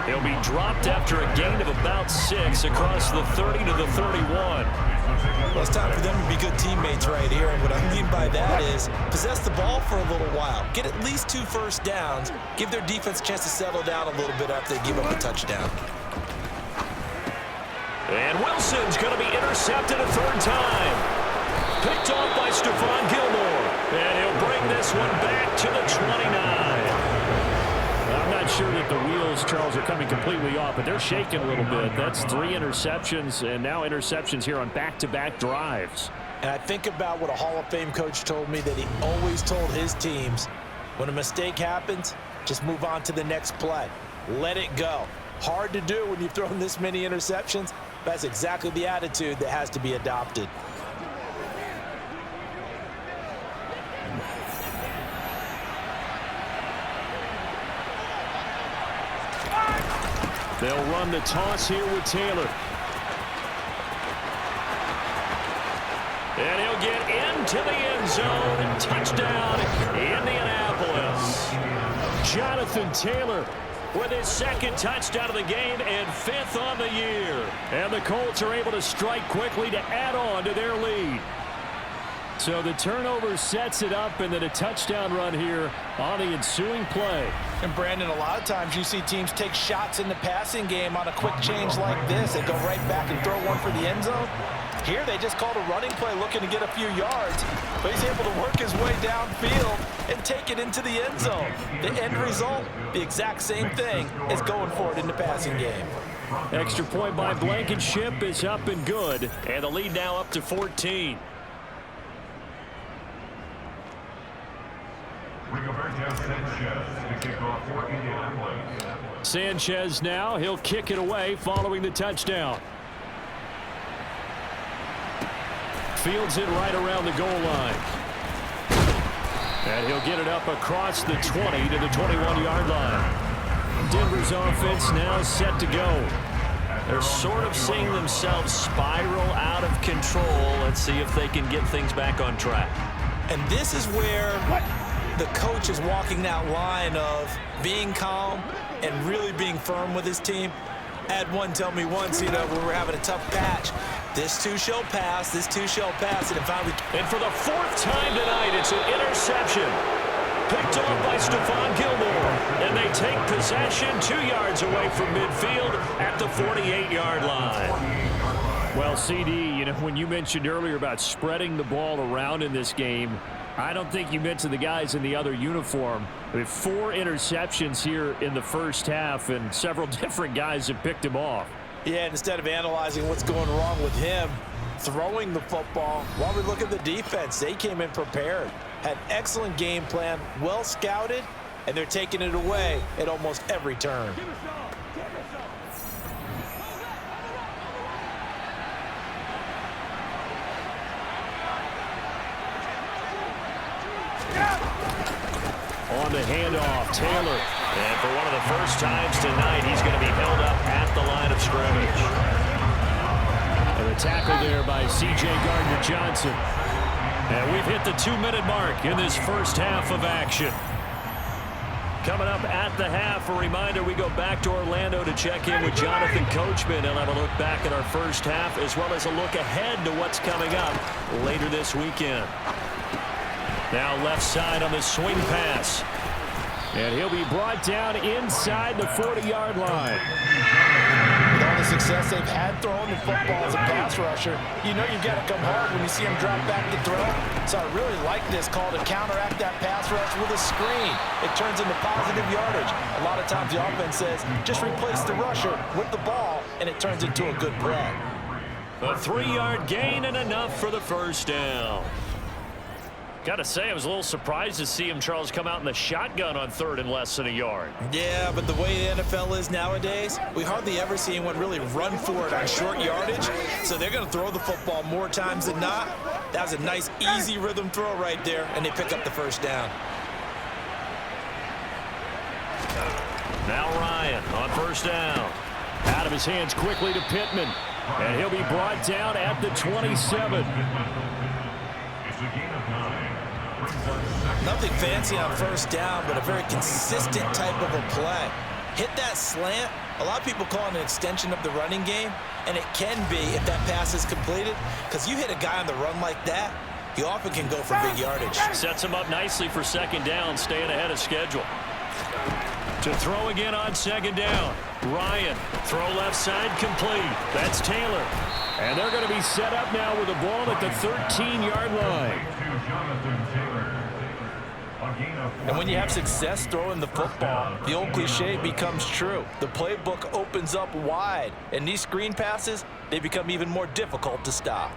He'll be dropped after a gain of about 6 across the 30 to the 31. Well, it's time for them to be good teammates right here, and what I mean by that is possess the ball for a little while, get at least 2 first downs, give their defense a chance to settle down a little bit after they give up a touchdown. And Wilson's going to be intercepted a third time. Picked off by Stephon Gilmore, and he'll bring this one back to the 29. I'm not sure that the wheels, Charles, are coming completely off, but they're shaking a little bit. That's 3 interceptions, and now interceptions here on back-to-back drives. And I think about what a Hall of Fame coach told me that he always told his teams, when a mistake happens, just move on to the next play. Let it go. Hard to do when you've thrown this many interceptions. That's exactly the attitude that has to be adopted. They'll run the toss here with Taylor. And he'll get into the end zone. Touchdown, Indianapolis. Jonathan Taylor with his 2nd touchdown of the game and 5th on the year. And the Colts are able to strike quickly to add on to their lead. So the turnover sets it up, and then a touchdown run here on the ensuing play. And Brandon, a lot of times you see teams take shots in the passing game on a quick change like this. They go right back and throw one for the end zone. Here they just called a running play looking to get a few yards, but he's able to work his way downfield and take it into the end zone. The end result, the exact same thing as going for it in the passing game. Extra point by Blankenship is up and good, and the lead now up to 14. Sanchez now. He'll kick it away following the touchdown. Fields it right around the goal line. And he'll get it up across the 20 to the 21-yard line. Denver's offense now set to go. They're sort of seeing themselves spiral out of control. Let's see if they can get things back on track. And this is where the coach is walking that line of being calm and really being firm with his team. I had one tell me once, when we were having a tough patch, this too shall pass, this too shall pass. And for the 4th time tonight, it's an interception. Picked off by Stephon Gilmore. And they take possession 2 yards away from midfield at the 48-yard line. Well, CD, when you mentioned earlier about spreading the ball around in this game, I don't think you mentioned the guys in the other uniform. We have 4 interceptions here in the first half, and several different guys have picked him off. Yeah, and instead of analyzing what's going wrong with him throwing the football, while we look at the defense, they came in prepared, had excellent game plan, well scouted, and they're taking it away at almost every turn. On the handoff, Taylor. And for one of the first times tonight, he's going to be held up at the line of scrimmage. And a tackle there by C.J. Gardner-Johnson. And we've hit the 2-minute mark in this first half of action. Coming up at the half, a reminder, we go back to Orlando to check in with Jonathan Coachman and have a look back at our first half, as well as a look ahead to what's coming up later this weekend. Now left side on the swing pass. And he'll be brought down inside the 40-yard line. With all the success they've had throwing the football as a pass rusher, you know you've got to come hard when you see them drop back to throw. So I really like this call to counteract that pass rush with a screen. It turns into positive yardage. A lot of times the offense says, just replace the rusher with the ball, and it turns into a good play. A 3-yard gain and enough for the first down. Got to say, I was a little surprised to see him, Charles, come out in the shotgun on 3rd and less than a yard. Yeah, but the way the NFL is nowadays, we hardly ever see anyone really run for it on short yardage. So they're going to throw the football more times than not. That was a nice, easy rhythm throw right there, and they pick up the first down. Now Ryan on first down. Out of his hands quickly to Pittman. And he'll be brought down at the 27. Nothing fancy on first down, but a very consistent type of a play. Hit that slant. A lot of people call it an extension of the running game, and it can be if that pass is completed, because you hit a guy on the run like that, he often can go for big yardage. Sets him up nicely for second down, staying ahead of schedule. To throw again on second down. Ryan, throw left side complete. That's Taylor. And they're going to be set up now with the ball at the 13-yard line. And when you have success throwing the football, the old cliche becomes true. The playbook opens up wide, and these screen passes, they become even more difficult to stop.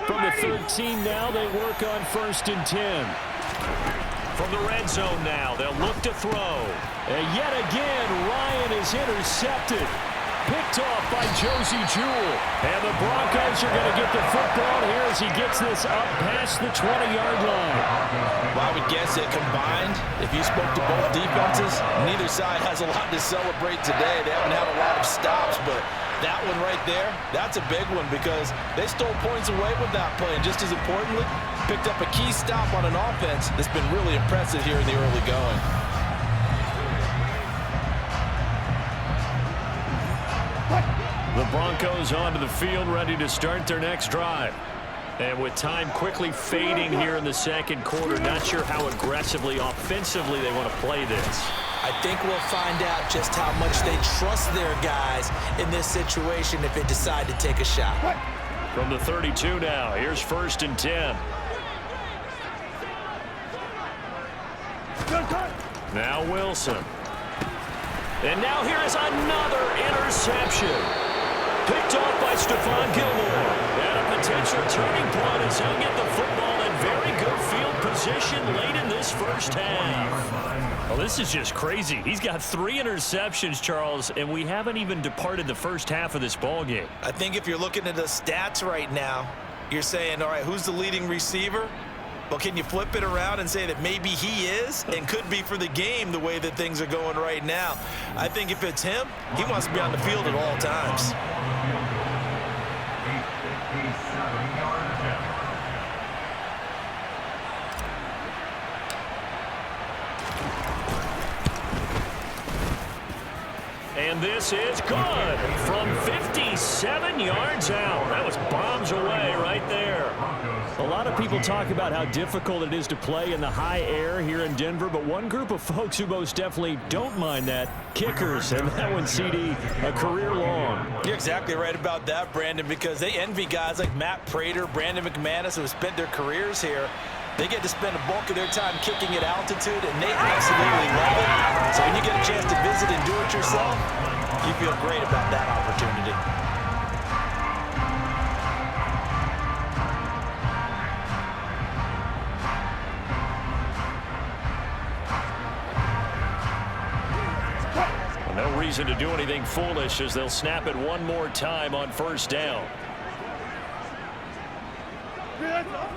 From the 13 now, they work on 1st and 10. From the red zone now, they'll look to throw. And yet again, Ryan is intercepted. Picked off by Josie Jewell. And the Broncos are going to get the football here as he gets this up past the 20-yard line. Well, I would guess that combined, if you spoke to both defenses, neither side has a lot to celebrate today. They haven't had a lot of stops, but that one right there, that's a big one because they stole points away with that play. And just as importantly, picked up a key stop on an offense that's been really impressive here in the early going. The Broncos onto the field, ready to start their next drive. And with time quickly fading here in the second quarter, not sure how aggressively, offensively they want to play this. I think we'll find out just how much they trust their guys in this situation if they decide to take a shot. From the 32 now, here's 1st and 10. Now Wilson. And now here is another interception. Picked off by Stephon Gilmore. And a potential turning point as he'll get the football in very good field position late in this first half. Well, this is just crazy. He's got 3 interceptions, Charles, and we haven't even departed the first half of this ball game. I think if you're looking at the stats right now, you're saying, all right, who's the leading receiver? Well, can you flip it around and say that maybe he is and could be for the game the way that things are going right now? I think if it's him, he wants to be on the field at all times. And this is good from 57 yards out. That was bombs away right there. A lot of people talk about how difficult it is to play in the high air here in Denver, but one group of folks who most definitely don't mind that, kickers, and that one, CD, a career long. You're exactly right about that, Brandon, because they envy guys like Matt Prater, Brandon McManus, who have spent their careers here. They get to spend a bulk of their time kicking at altitude, and they absolutely love it. So when you get a chance to visit and do it yourself, you feel great about that opportunity. Well, no reason to do anything foolish as they'll snap it one more time on 1st down.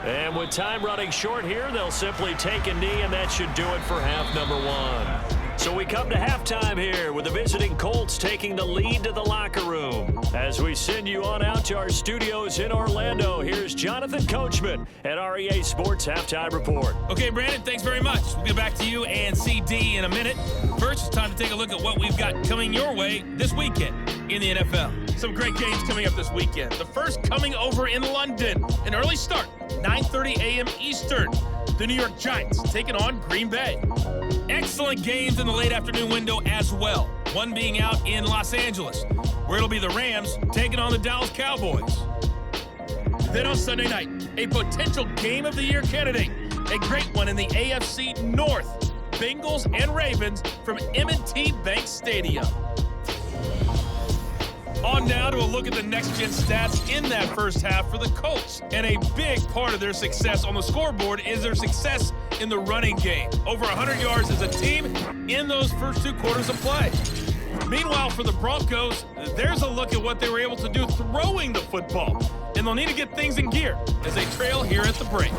And with time running short here, they'll simply take a knee, and that should do it for half number 1. So we come to halftime here with the visiting Colts taking the lead to the locker room. As we send you on out to our studios in Orlando, here's Jonathan Coachman at REA Sports Halftime Report. Okay, Brandon, thanks very much. We'll get back to you and CD in a minute. First, it's time to take a look at what we've got coming your way this weekend in the NFL. Some great games coming up this weekend. The first coming over in London. An early start, 9:30 a.m. Eastern. The New York Giants taking on Green Bay. Excellent games in the late afternoon window as well. One being out in Los Angeles, where it'll be the Rams taking on the Dallas Cowboys. Then on Sunday night, a potential Game of the Year candidate. A great one in the AFC North. Bengals and Ravens from M&T Bank Stadium. On now to a look at the next-gen stats in that first half for the Colts. And a big part of their success on the scoreboard is their success in the running game. Over 100 yards as a team in those first 2 quarters of play. Meanwhile, for the Broncos, there's a look at what they were able to do throwing the football. And they'll need to get things in gear as they trail here at the break.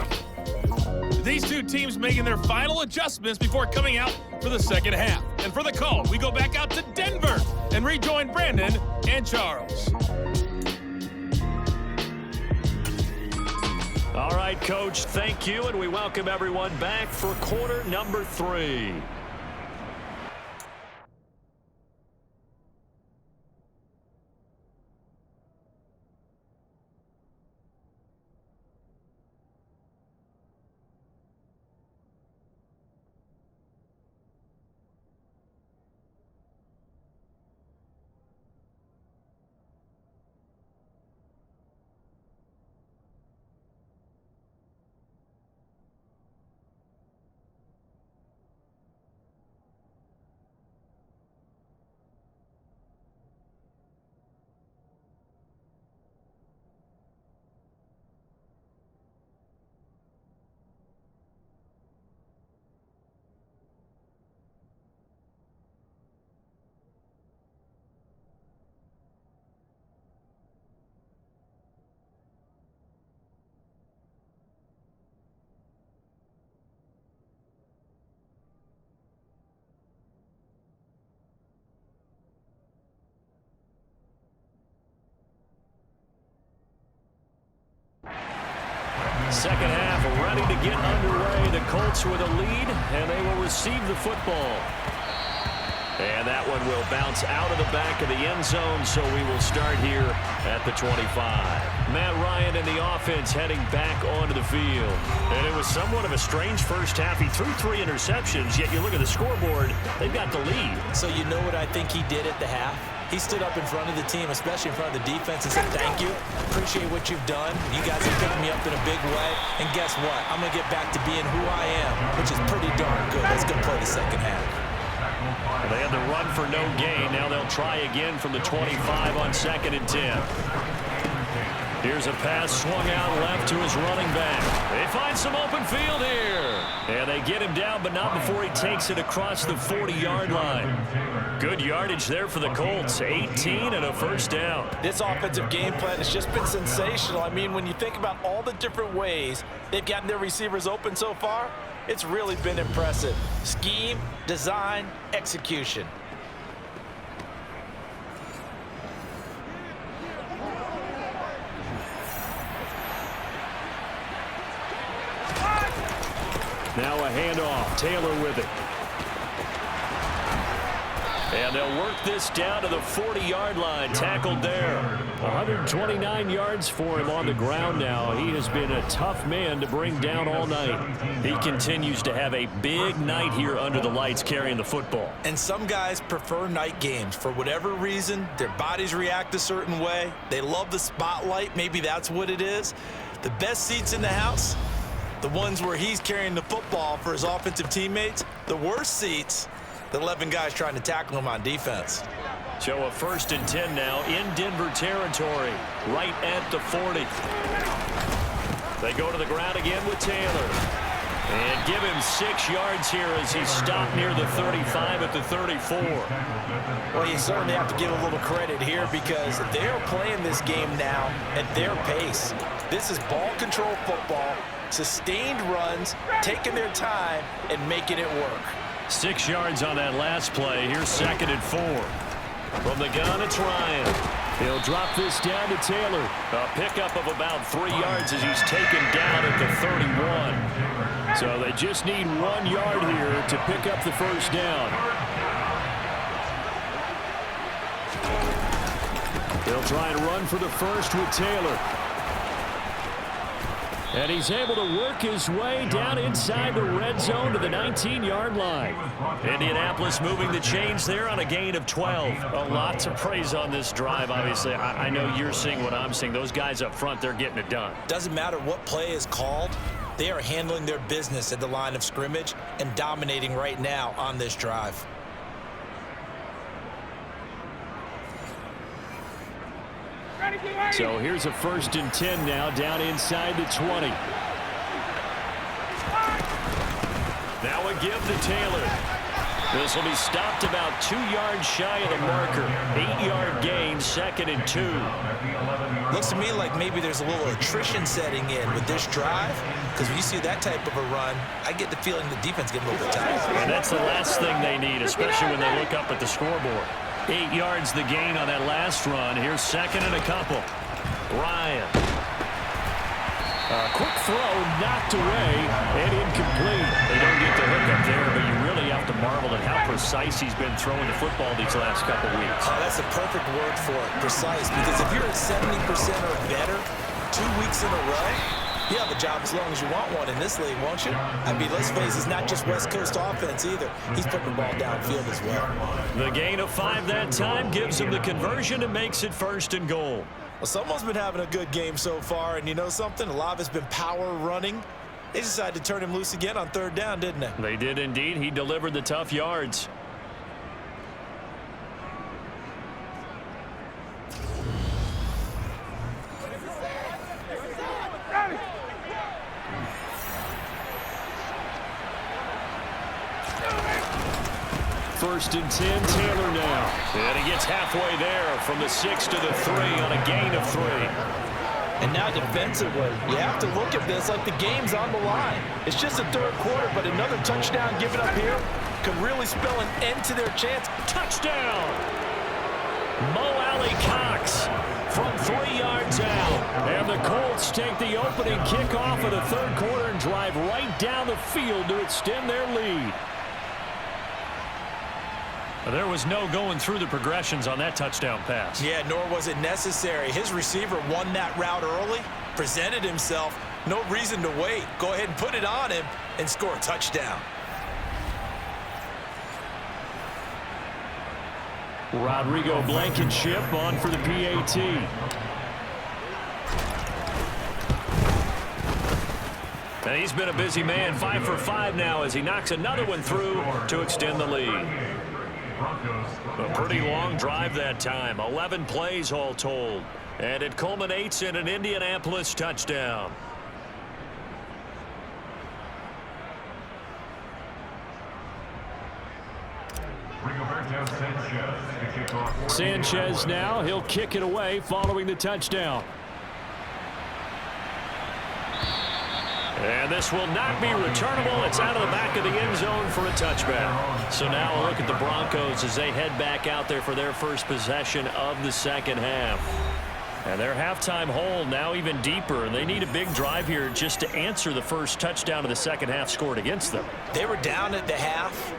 These two teams making their final adjustments before coming out for the second half. And for the call, we go back out to Denver and rejoin Brandon and Charles. All right, Coach, thank you, and we welcome everyone back for quarter number 3. Second half ready to get underway. The Colts with a lead, and they will receive the football. And that one will bounce out of the back of the end zone, so we will start here at the 25. Matt Ryan and the offense heading back onto the field. And it was somewhat of a strange first half. He threw 3 interceptions, yet you look at the scoreboard, they've got the lead. So you know what I think he did at the half? He stood up in front of the team, especially in front of the defense, and said, thank you. Appreciate what you've done. You guys have picked me up in a big way. And guess what? I'm going to get back to being who I am, which is pretty darn good. Let's go play the second half. They had the run for no gain. Now they'll try again from the 25 on 2nd and 10. Here's a pass swung out left to his running back. They find some open field here. And they get him down, but not before he takes it across the 40-yard line. Good yardage there for the Colts. 18 and a first down. This offensive game plan has just been sensational. I mean, when you think about all the different ways they've gotten their receivers open so far, it's really been impressive. Scheme, design, execution. Now a handoff. Taylor with it. And they'll work this down to the 40-yard line. Tackled there. 129 yards for him on the ground now. He has been a tough man to bring down all night. He continues to have a big night here under the lights carrying the football. And some guys prefer night games. For whatever reason, their bodies react a certain way. They love the spotlight. Maybe that's what it is. The best seats in the house, the ones where he's carrying the football for his offensive teammates. The worst seats, the 11 guys trying to tackle him on defense. So a 1st and 10 now in Denver territory, right at the 40. They go to the ground again with Taylor. And give him 6 yards here as he's stopped near the 35 at the 34. Well, you certainly have to give a little credit here because they're playing this game now at their pace. This is ball control football, sustained runs, taking their time, and making it work. 6 yards on that last play. Here's 2nd and 4. From the gun, it's Ryan. He'll drop this down to Taylor. A pickup of about 3 yards as he's taken down at the 31. So they just need 1 yard here to pick up the first down. They'll try and run for the first with Taylor. And he's able to work his way down inside the red zone to the 19-yard line. Indianapolis moving the chains there on a gain of 12. A lot to praise on this drive, obviously. I know you're seeing what I'm seeing. Those guys up front, they're getting it done. Doesn't matter what play is called. They are handling their business at the line of scrimmage and dominating right now on this drive. So here's a 1st and 10 now down inside the 20. Now a give to Taylor. This will be stopped about 2 yards shy of the marker. 8-yard gain, 2nd and 2. Looks to me like maybe there's a little attrition setting in with this drive, because when you see that type of a run, I get the feeling the defense getting a little bit tired. And that's the last thing they need, especially when they look up at the scoreboard. 8 yards the gain on that last run. Here's 2nd and a couple. Ryan. A quick throw knocked away and incomplete. They don't get the hook up there, but you really have to marvel at how precise he's been throwing the football these last couple weeks. Oh, that's the perfect word for it, precise, because if you're at 70% or better 2 weeks in a row, you have a job as long as you want one in this league, won't you? I mean, let's face it, it's not just West Coast offense either. He's putting the ball downfield as well. The gain of 5 that time gives him the conversion and makes it 1st and goal. Well, someone's been having a good game so far, and you know something? A lot of it's been power running. They decided to turn him loose again on 3rd down, didn't they? They did indeed. He delivered the tough yards. First and 10, Taylor now. And he gets halfway there from the 6 to the 3 on a gain of 3. And now defensively, you have to look at this like the game's on the line. It's just a 3rd quarter, but another touchdown given up here could really spell an end to their chance. Touchdown! Mo Alley Cox from 3 yards out. And the Colts take the opening kickoff of the 3rd quarter and drive right down the field to extend their lead. There was no going through the progressions on that touchdown pass. Yeah, nor was it necessary. His receiver won that route early, presented himself. No reason to wait. Go ahead and put it on him and score a touchdown. Rodrigo Blankenship on for the PAT. And he's been a busy man, 5 for 5 now as he knocks another one through to extend the lead. A pretty long drive that time, 11 plays all told. And it culminates in an Indianapolis touchdown. Sanchez now, he'll kick it away following the touchdown. And this will not be returnable. It's out of the back of the end zone for a touchback. So now a look at the Broncos as they head back out there for their first possession of the 2nd half. And their halftime hole now even deeper, and they need a big drive here just to answer the first touchdown of the 2nd half scored against them. They were down at the half.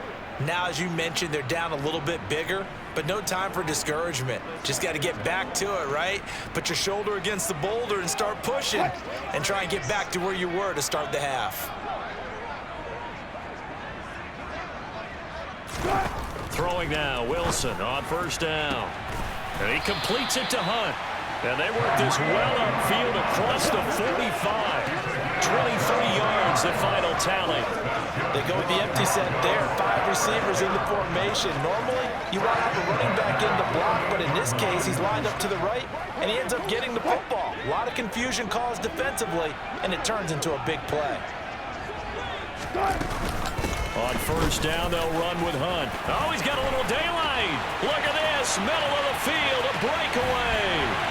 Now, as you mentioned, they're down a little bit bigger, but no time for discouragement. Just got to get back to it, right? Put your shoulder against the boulder and start pushing and try and get back to where you were to start the half. Throwing now, Wilson on 1st down. And he completes it to Hunt. And they work this well upfield across the 45. 23 yards, the final tally. They go with the empty set there. 5 receivers in the formation. Normally, you want to have a running back in the block, but in this case, he's lined up to the right, and he ends up getting the football. A lot of confusion caused defensively, and it turns into a big play. On 1st down, they'll run with Hunt. Oh, he's got a little daylight. Look at this, middle of the field, a breakaway.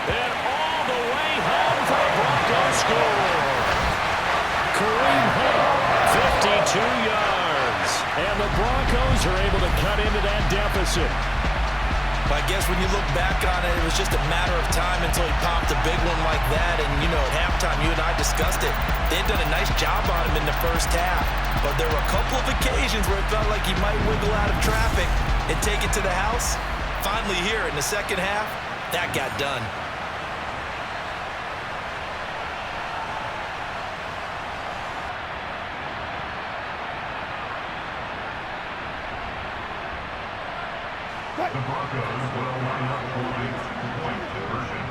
And all the way home for the Broncos score. Kareem Hunt, 52 yards. and the Broncos are able to cut into that deficit. I guess when you look back on it, it was just a matter of time until he popped a big one like that. And, you know, at halftime, you and I discussed it. They had done a nice job on him in the first half. But there were a couple of occasions where it felt like he might wiggle out of traffic and take it to the house. Finally here in the second half, That got done. The Broncos will line up for a point conversion.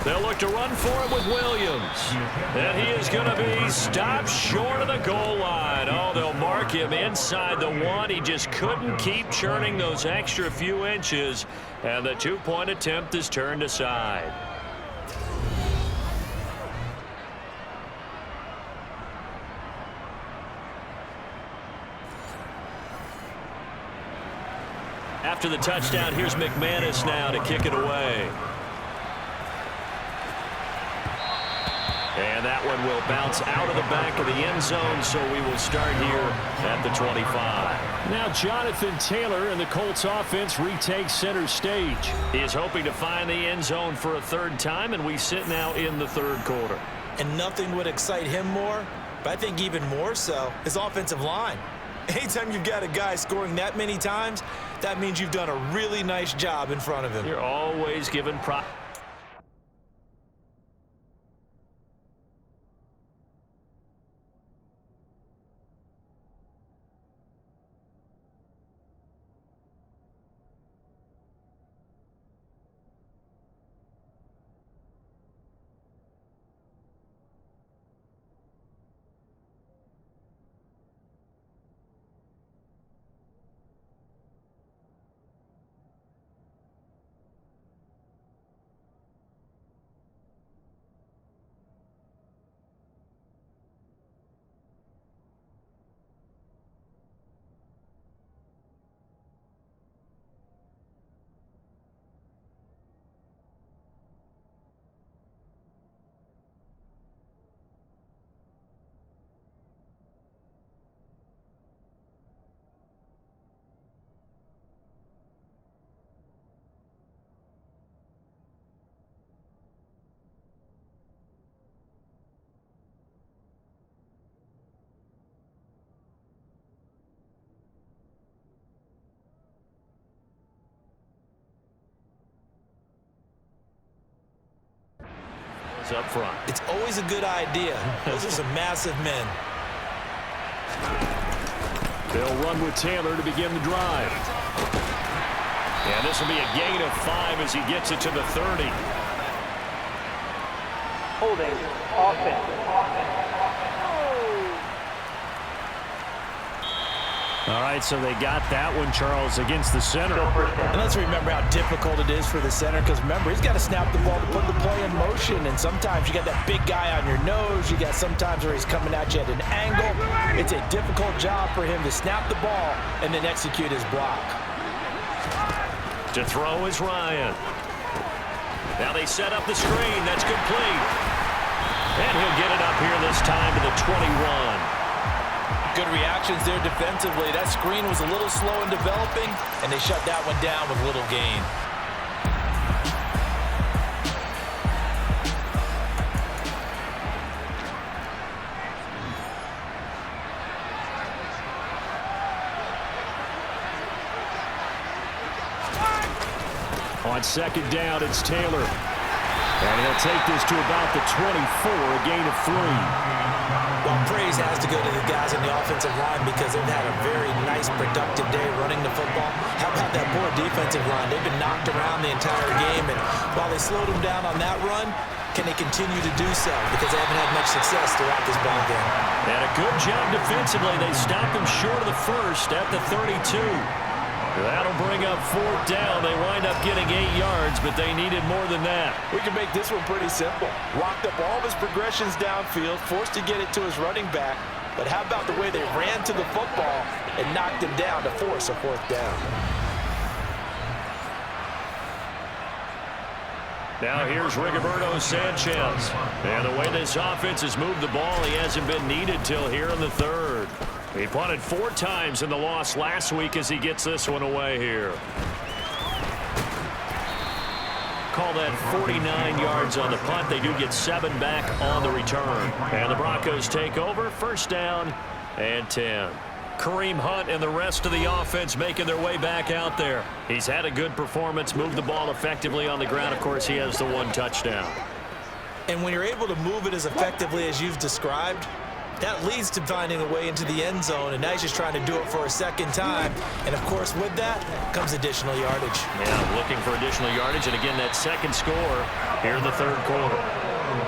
They'll look to run for it with Williams. And he is going to be stopped short of the goal line. Oh, they'll mark him inside the 1. He just couldn't keep churning those extra few inches. And the 2-point attempt is turned aside. After the touchdown, here's McManus now to kick it away. And that one will bounce out of the back of the end zone, so we will start here at the 25. Now Jonathan Taylor and the Colts offense retakes center stage. He is hoping to find the end zone for a third time, and we sit now in the third quarter. And nothing would excite him more, but I think even more so, his offensive line. Anytime you've got a guy scoring that many times, that means you've done a really nice job in front of him. You're always given prop. Up front. It's always a good idea. Those are some massive men. They'll run with Taylor to begin the drive. And this will be a gain of 5 as he gets it to the 30. Holding offense. All right, so they got that one, Charles, against the center. And let's remember how difficult it is for the center, because remember, he's got to snap the ball to put the play in motion, and sometimes you got that big guy on your nose. You got sometimes where he's coming at you at an angle. It's a difficult job for him to snap the ball and then execute his block. To throw is Ryan. Now they set up the screen. That's complete. And he'll get it up here this time to the 21. Good reactions there defensively. That screen was a little slow in developing, and they shut that one down with little gain. On second down, it's Taylor. And he'll take this to about the 24, a gain of 3. Well, praise has to go to the guys on the offensive line because they've had a very nice, productive day running the football. How about that poor defensive line? They've been knocked around the entire game, and while they slowed them down on that run, can they continue to do so? Because they haven't had much success throughout this ball game. And a good job defensively. They stopped them short of the first at the 32. That'll bring up 4th down. They wind up getting 8 yards, but they needed more than that. We can make this one pretty simple. Locked up all of his progressions downfield, forced to get it to his running back. But how about the way they ran to the football and knocked him down to force a 4th down? Now here's Rigoberto Sanchez. And the way this offense has moved the ball, he hasn't been needed till here in the 3rd. He punted 4 times in the loss last week as he gets this one away here. Call that 49 yards on the punt. They do get 7 back on the return. And the Broncos take over. 1st down and 10. Kareem Hunt and the rest of the offense making their way back out there. He's had a good performance, moved the ball effectively on the ground. Of course, he has the one touchdown. And when you're able to move it as effectively as you've described, that leads to finding a way into the end zone, and now he's just trying to do it for a second time. And, of course, with that comes additional yardage. Yeah, looking for additional yardage, and again, that second score here in the third quarter.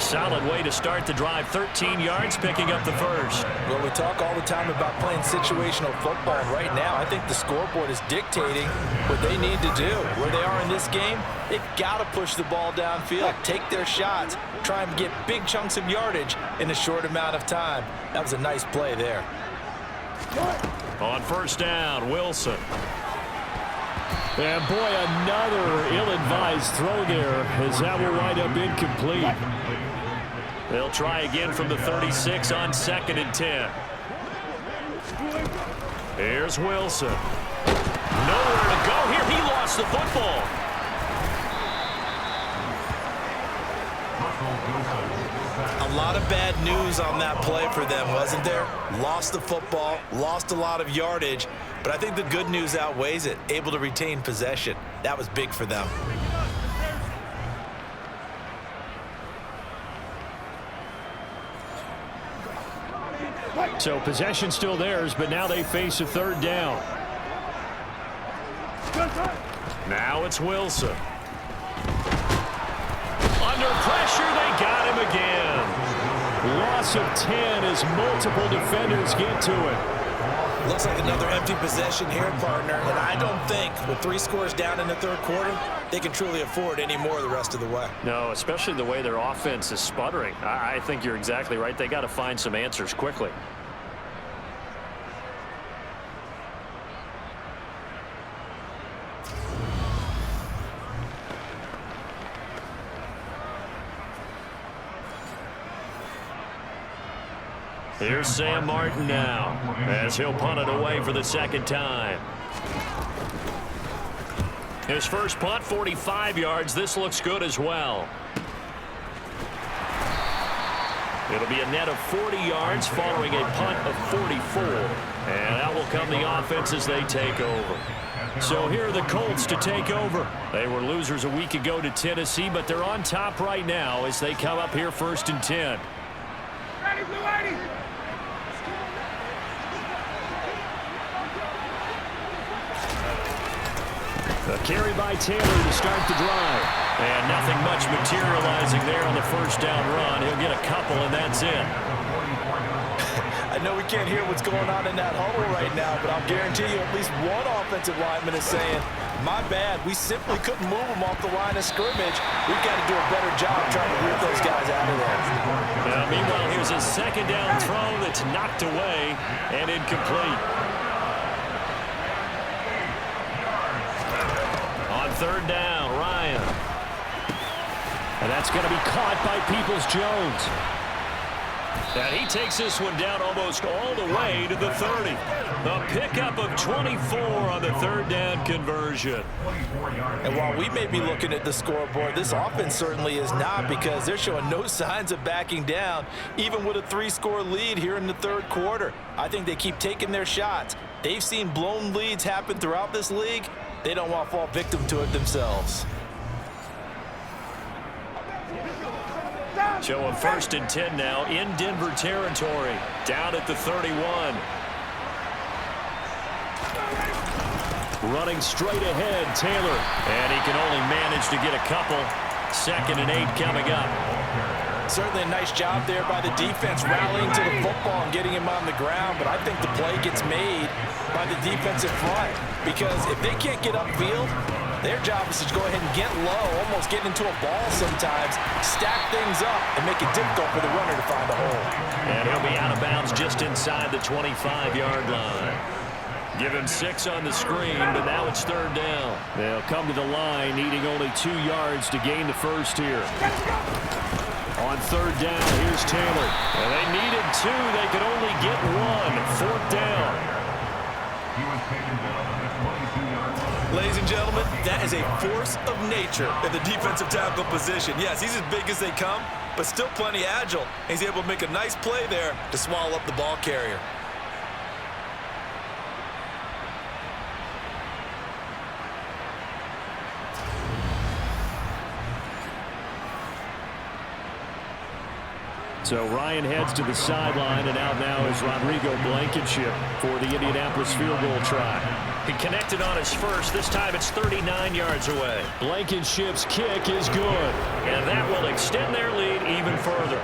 Solid way to start the drive, 13 yards, picking up the first. Well, we talk all the time about playing situational football, and right now I think the scoreboard is dictating what they need to do. Where they are in this game, they've got to push the ball downfield, take their shots, try and get big chunks of yardage in a short amount of time. That was a nice play there. On first down, Wilson. And, boy, another ill-advised throw there as that will wind up incomplete. They'll try again from the 36 on 2nd and 10. Here's Wilson. Nowhere to go here. He lost the football. A lot of bad news on that play for them, wasn't there? Lost the football, lost a lot of yardage, but I think the good news outweighs it. Able to retain possession. That was big for them. So possession still theirs, but now they face a third down. Now it's Wilson. Under pressure, they got him again. Loss of 10 as multiple defenders get to it. Looks like another empty possession here, partner, and I don't think with 3 scores down in the third quarter, they can truly afford any more the rest of the way. No, especially the way their offense is sputtering. I think you're exactly right. They got to find some answers quickly. Here's Sam Martin now as he'll punt it away for the second time. His first punt, 45 yards. This looks good as well. It'll be a net of 40 yards following a punt of 44. And that will come the offense as they take over. So here are the Colts to take over. They were losers a week ago to Tennessee, but they're on top right now as they come up here 1st and 10. Ready, Blue 80. A carry by Taylor to start the drive. And nothing much materializing there on the first down run. He'll get a couple, and that's it. I know we can't hear what's going on in that huddle right now, but I'll guarantee you at least one offensive lineman is saying, my bad, we simply couldn't move them off the line of scrimmage. We've got to do a better job trying to root those guys out of there. Now, meanwhile, here's a second down throw that's knocked away and incomplete. On third down, Ryan. And that's going to be caught by Peoples-Jones. And he takes this one down almost all the way to the 30. A pickup of 24 on the third down conversion. And while we may be looking at the scoreboard, this offense certainly is not, because they're showing no signs of backing down, even with a 3-score lead here in the third quarter. I think they keep taking their shots. They've seen blown leads happen throughout this league. They don't want to fall victim to it themselves. So a 1st and 10 now in Denver territory, down at the 31. Running straight ahead, Taylor. And he can only manage to get a couple. 2nd and 8 coming up. Certainly a nice job there by the defense rallying to the football and getting him on the ground, but I think the play gets made by the defensive front, because if they can't get upfield, their job is to go ahead and get low, almost get into a ball sometimes, stack things up, and make it difficult for the runner to find a hole. And he'll be out of bounds just inside the 25-yard line. Give him 6 on the screen, but now it's third down. They'll come to the line, needing only 2 yards to gain the first here. On third down, here's Taylor. And they needed 2. They could only get 1. 4th down. Ladies and gentlemen, that is a force of nature in the defensive tackle position. Yes, he's as big as they come, but still plenty agile. He's able to make a nice play there to swallow up the ball carrier. So Ryan heads to the sideline, and out now is Rodrigo Blankenship for the Indianapolis field goal try. He connected on his first. This time it's 39 yards away. Blankenship's kick is good. And that will extend their lead even further.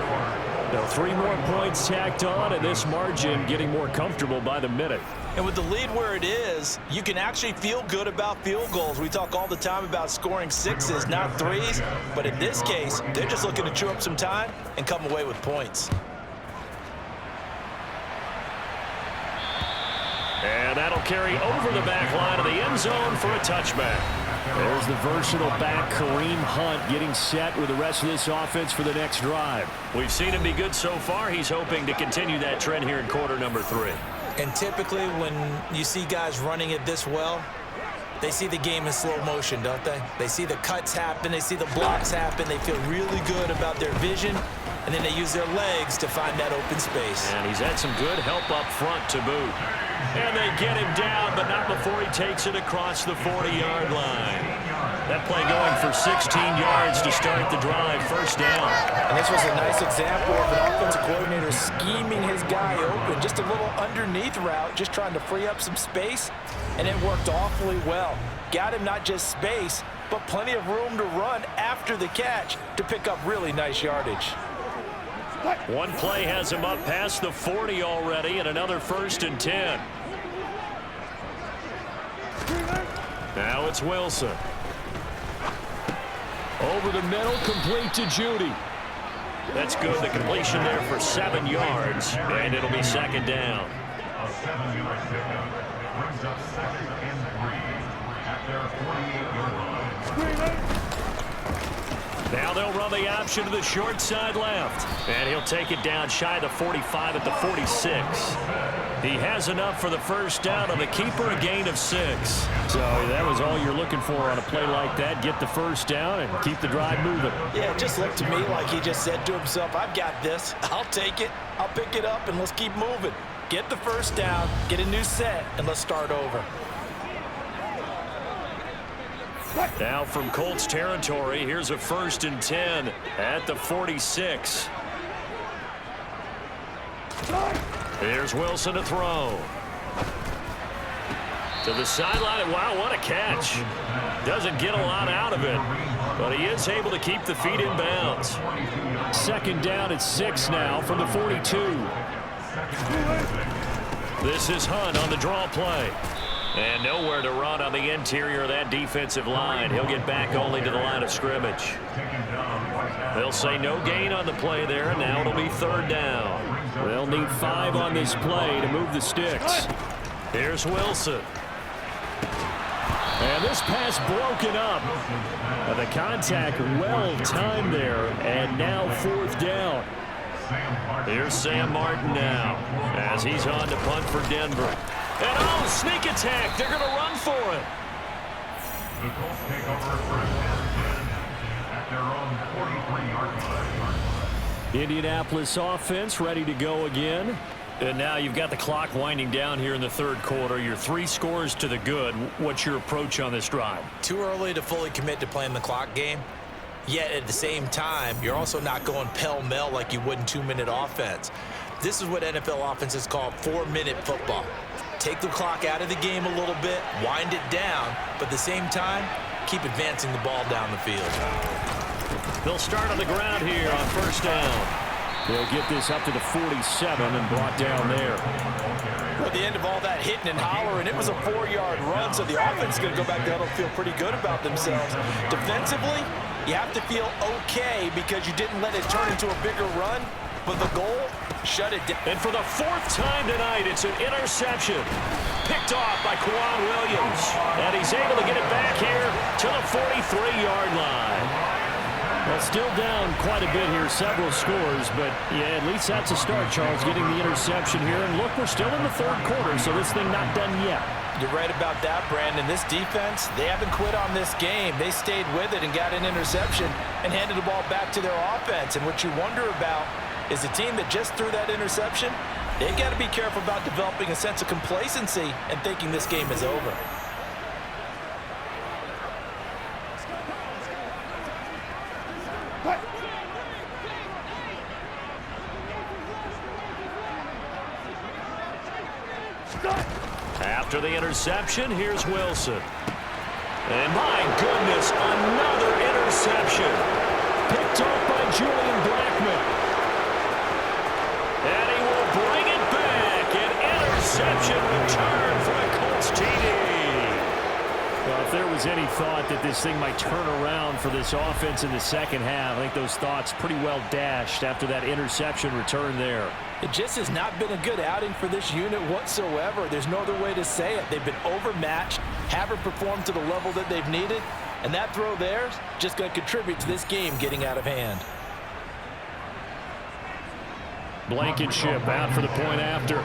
Now 3 more points tacked on, and this margin getting more comfortable by the minute. And with the lead where it is, you can actually feel good about field goals. We talk all the time about scoring 6s, not 3s. But in this case, they're just looking to chew up some time and come away with points. And that'll carry over the back line of the end zone for a touchback. There's the versatile back, Kareem Hunt, getting set with the rest of this offense for the next drive. We've seen him be good so far. He's hoping to continue that trend here in quarter number 3. And typically when you see guys running it this well, they see the game in slow motion, don't they? They see the cuts happen, they see the blocks happen, they feel really good about their vision, and then they use their legs to find that open space. And he's had some good help up front to boot. And they get him down, but not before he takes it across the 40-yard line. That play going for 16 yards to start the drive, first down. And this was a nice example of an offensive coordinator scheming his guy open. Just a little underneath route, just trying to free up some space, and it worked awfully well. Got him not just space, but plenty of room to run after the catch to pick up really nice yardage. One play has him up past the 40 already, and another 1st and 10. Now it's Wilson. Over the middle, complete to Judy. That's good. The completion there for 7 yards, and it'll be 2nd down. A 7-yard pickup brings up 2nd and 3 at their 48-yard line. Now they'll run the option to the short side left. And he'll take it down shy of the 45 at the 46. He has enough for the first down on the keeper, a gain of 6. So that was all you're looking for on a play like that. Get the first down and keep the drive moving. Yeah, it just looked to me like he just said to himself, I've got this. I'll take it. I'll pick it up, and let's keep moving. Get the first down, get a new set, and let's start over. Now from Colts territory, here's a 1st and 10 at the 46. Here's Wilson to throw. To the sideline. Wow, what a catch. Doesn't get a lot out of it, but he is able to keep the feet in bounds. 2nd down at 6 now from the 42. This is Hunt on the draw play. And nowhere to run on the interior of that defensive line. He'll get back only to the line of scrimmage. They'll say no gain on the play there, and now it'll be 3rd down. They'll need 5 on this play to move the sticks. Here's Wilson. And this pass broken up. The contact well timed there, and now 4th down. Here's Sam Martin now as he's on to punt for Denver. And oh, sneak attack. They're going to run for it. The Colts take over 1st and 10 at their own 43-yard line. Indianapolis offense ready to go again. And now you've got the clock winding down here in the 3rd quarter. You're 3 scores to the good. What's your approach on this drive? Too early to fully commit to playing the clock game. Yet at the same time, you're also not going pell-mell like you would in 2-minute offense. This is what NFL offenses call 4-minute football. Take the clock out of the game a little bit, wind it down, but at the same time, keep advancing the ball down the field. They'll start on the ground here on 1st down. They'll get this up to the 47 and brought down there. At the end of all that hitting and hollering, it was a 4-yard run, so the offense is going to go back down and feel pretty good about themselves. Defensively, you have to feel okay because you didn't let it turn into a bigger run, but the goal, shut it down. And for the 4th time tonight, it's an interception. Picked off by Quan Williams. And he's able to get it back here to the 43-yard line. Well, still down quite a bit here, several scores, but yeah, at least that's a start, Charles, getting the interception here. And look, we're still in the 3rd quarter, so this thing not done yet. You're right about that, Brandon. This defense, they haven't quit on this game. They stayed with it and got an interception and handed the ball back to their offense. And what you wonder about is a team that just threw that interception, they've got to be careful about developing a sense of complacency and thinking this game is over. After the interception, here's Wilson. And my goodness, another interception. Picked off by Julian Blackmon. And he will bring it back. An interception return for a Colts TD. Well, if there was any thought that this thing might turn around for this offense in the second half, I think those thoughts pretty well dashed after that interception return there. It just has not been a good outing for this unit whatsoever. There's no other way to say it. They've been overmatched, haven't performed to the level that they've needed, and that throw there is just going to contribute to this game getting out of hand. Blankenship out for the point after.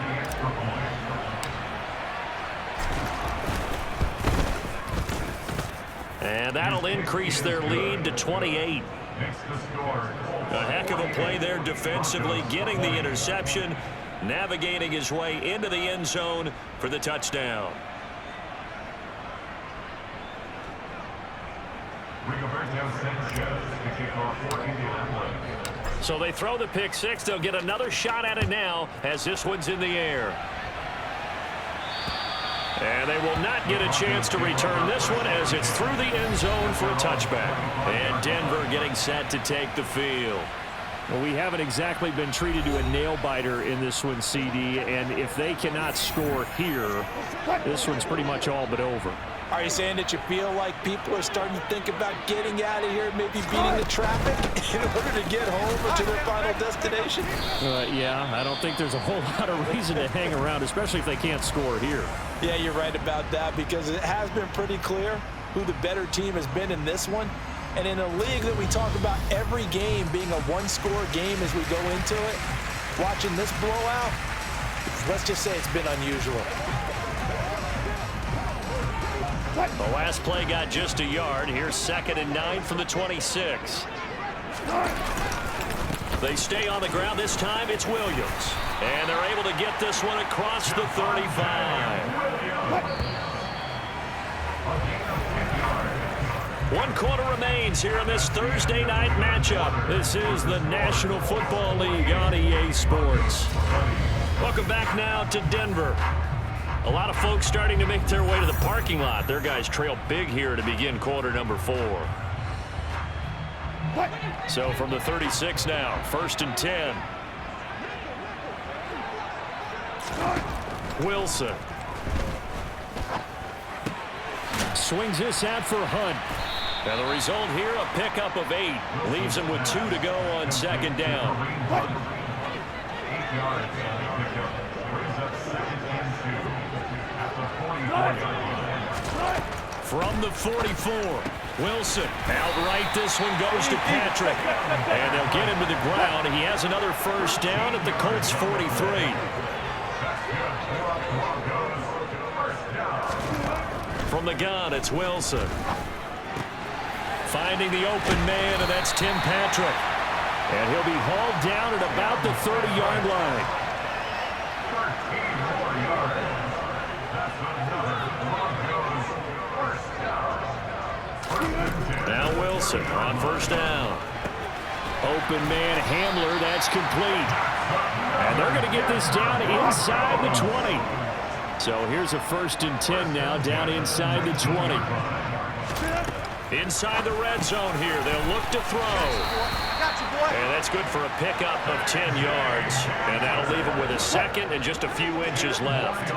And that'll increase their lead to 28. A heck of a play there defensively, getting the interception, navigating his way into the end zone for the touchdown. So they throw the pick six. They'll get another shot at it now as this one's in the air. And they will not get a chance to return this one as it's through the end zone for a touchback. And Denver getting set to take the field. Well, we haven't exactly been treated to a nail-biter in this one, CD. And if they cannot score here, this one's pretty much all but over. Are you saying that you feel like people are starting to think about getting out of here, maybe beating the traffic in order to get home or to their final destination? Yeah, I don't think there's a whole lot of reason to hang around, especially if they can't score here. Yeah, you're right about that, because it has been pretty clear who the better team has been in this one. And in a league that we talk about every game being a one-score game as we go into it, watching this blowout, let's just say it's been unusual. The last play got just a yard. Here's 2nd and 9 from the 26. They stay on the ground. This time it's Williams. And they're able to get this one across the 35. 1 quarter remains here in this Thursday night matchup. This is the National Football League on EA Sports. Welcome back now to Denver. A lot of folks starting to make their way to the parking lot. Their guys trail big here to begin quarter number 4. So from the 36 now, 1st and 10. Wilson. Swings this out for Hunt. Now the result here, a pickup of 8. Leaves him with 2 to go on 2nd down. 8 yards. Brings up 2nd and 2. From the 44, Wilson. Outright, this one goes to Patrick. And they'll get him to the ground. He has another 1st down at the Colts 43. From the gun, it's Wilson. Finding the open man, and that's Tim Patrick. And he'll be hauled down at about the 30-yard line. 13 more yards. That's another Broncos 1st down. Now Wilson on 1st down. Open man Hamler, that's complete. And they're going to get this down inside the 20. So here's a 1st and 10 now, down inside the 20. Inside the red zone here, they'll look to throw. And that's good for a pickup of 10 yards. And that'll leave him with a 2nd and just a few inches left.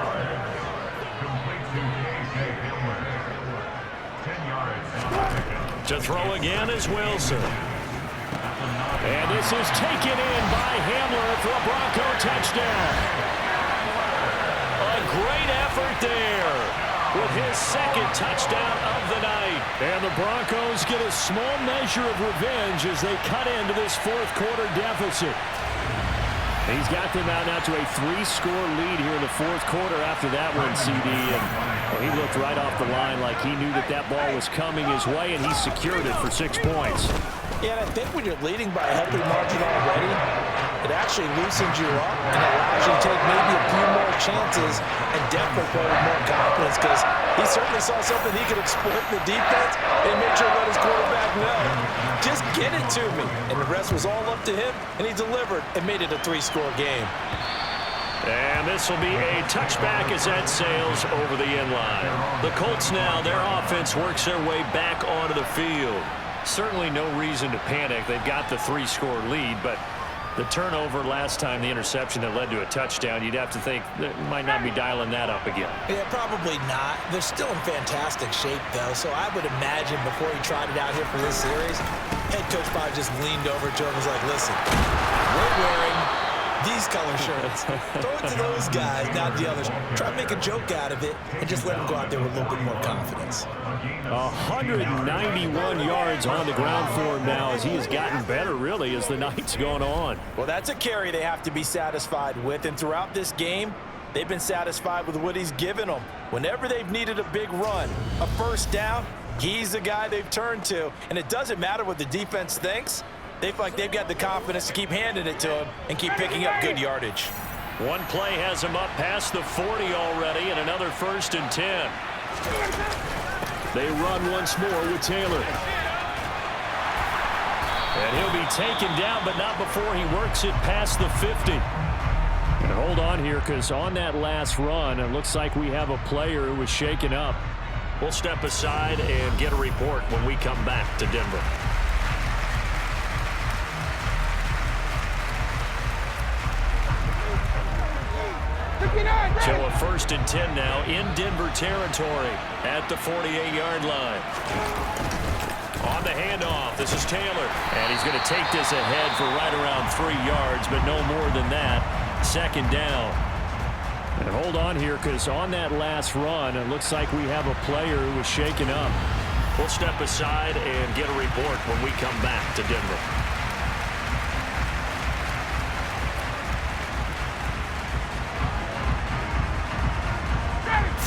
To throw again is Wilson. And this is taken in by Hamler for a Bronco touchdown. A great effort there with his 2nd touchdown of the night. And the Broncos get a small measure of revenge as they cut into this 4th quarter deficit. He's got them out now to a 3-score lead here in the 4th quarter after that one, CD. And well, he looked right off the line like he knew that that ball was coming his way, and he secured it for 6 points. Yeah, and I think when you're leading by a healthy margin already, it actually loosens you up and allows you to take maybe a few more chances and definitely play with more confidence, because he certainly saw something he could exploit in the defense and made sure to let his quarterback know, just get it to me. And the rest was all up to him, and he delivered and made it a 3-score game. And this will be a touchback as that sails over the end line. The Colts now, their offense works their way back onto the field. Certainly no reason to panic. They've got the 3-score lead, but the turnover last time, the interception that led to a touchdown, you'd have to think they might not be dialing that up again. Yeah, probably not. They're still in fantastic shape, though, so I would imagine before he tried it out here for this series, head coach probably just leaned over to him and was like, listen, we're wearing these color shirts. Throw it to those guys, not the others. Try to make a joke out of it and just let them go out there with a little bit more confidence. 191 yards on the ground for him now as he has gotten better, really, as the night's gone on. Well, that's a carry they have to be satisfied with, and throughout this game, they've been satisfied with what he's given them. Whenever they've needed a big run, a first down, he's the guy they've turned to, and it doesn't matter what the defense thinks. They feel like they've got the confidence to keep handing it to him and keep picking up good yardage. One play has him up past the 40 already, and another 1st and 10. They run once more with Taylor. And he'll be taken down, but not before he works it past the 50. And hold on here, because on that last run, it looks like we have a player who was shaken up. We'll step aside and get a report when we come back to Denver. So a 1st and 10 now in Denver territory at the 48-yard line. On the handoff, this is Taylor. And he's going to take this ahead for right around 3 yards, but no more than that. 2nd down. And hold on here, because on that last run, it looks like we have a player who was shaken up. We'll step aside and get a report when we come back to Denver.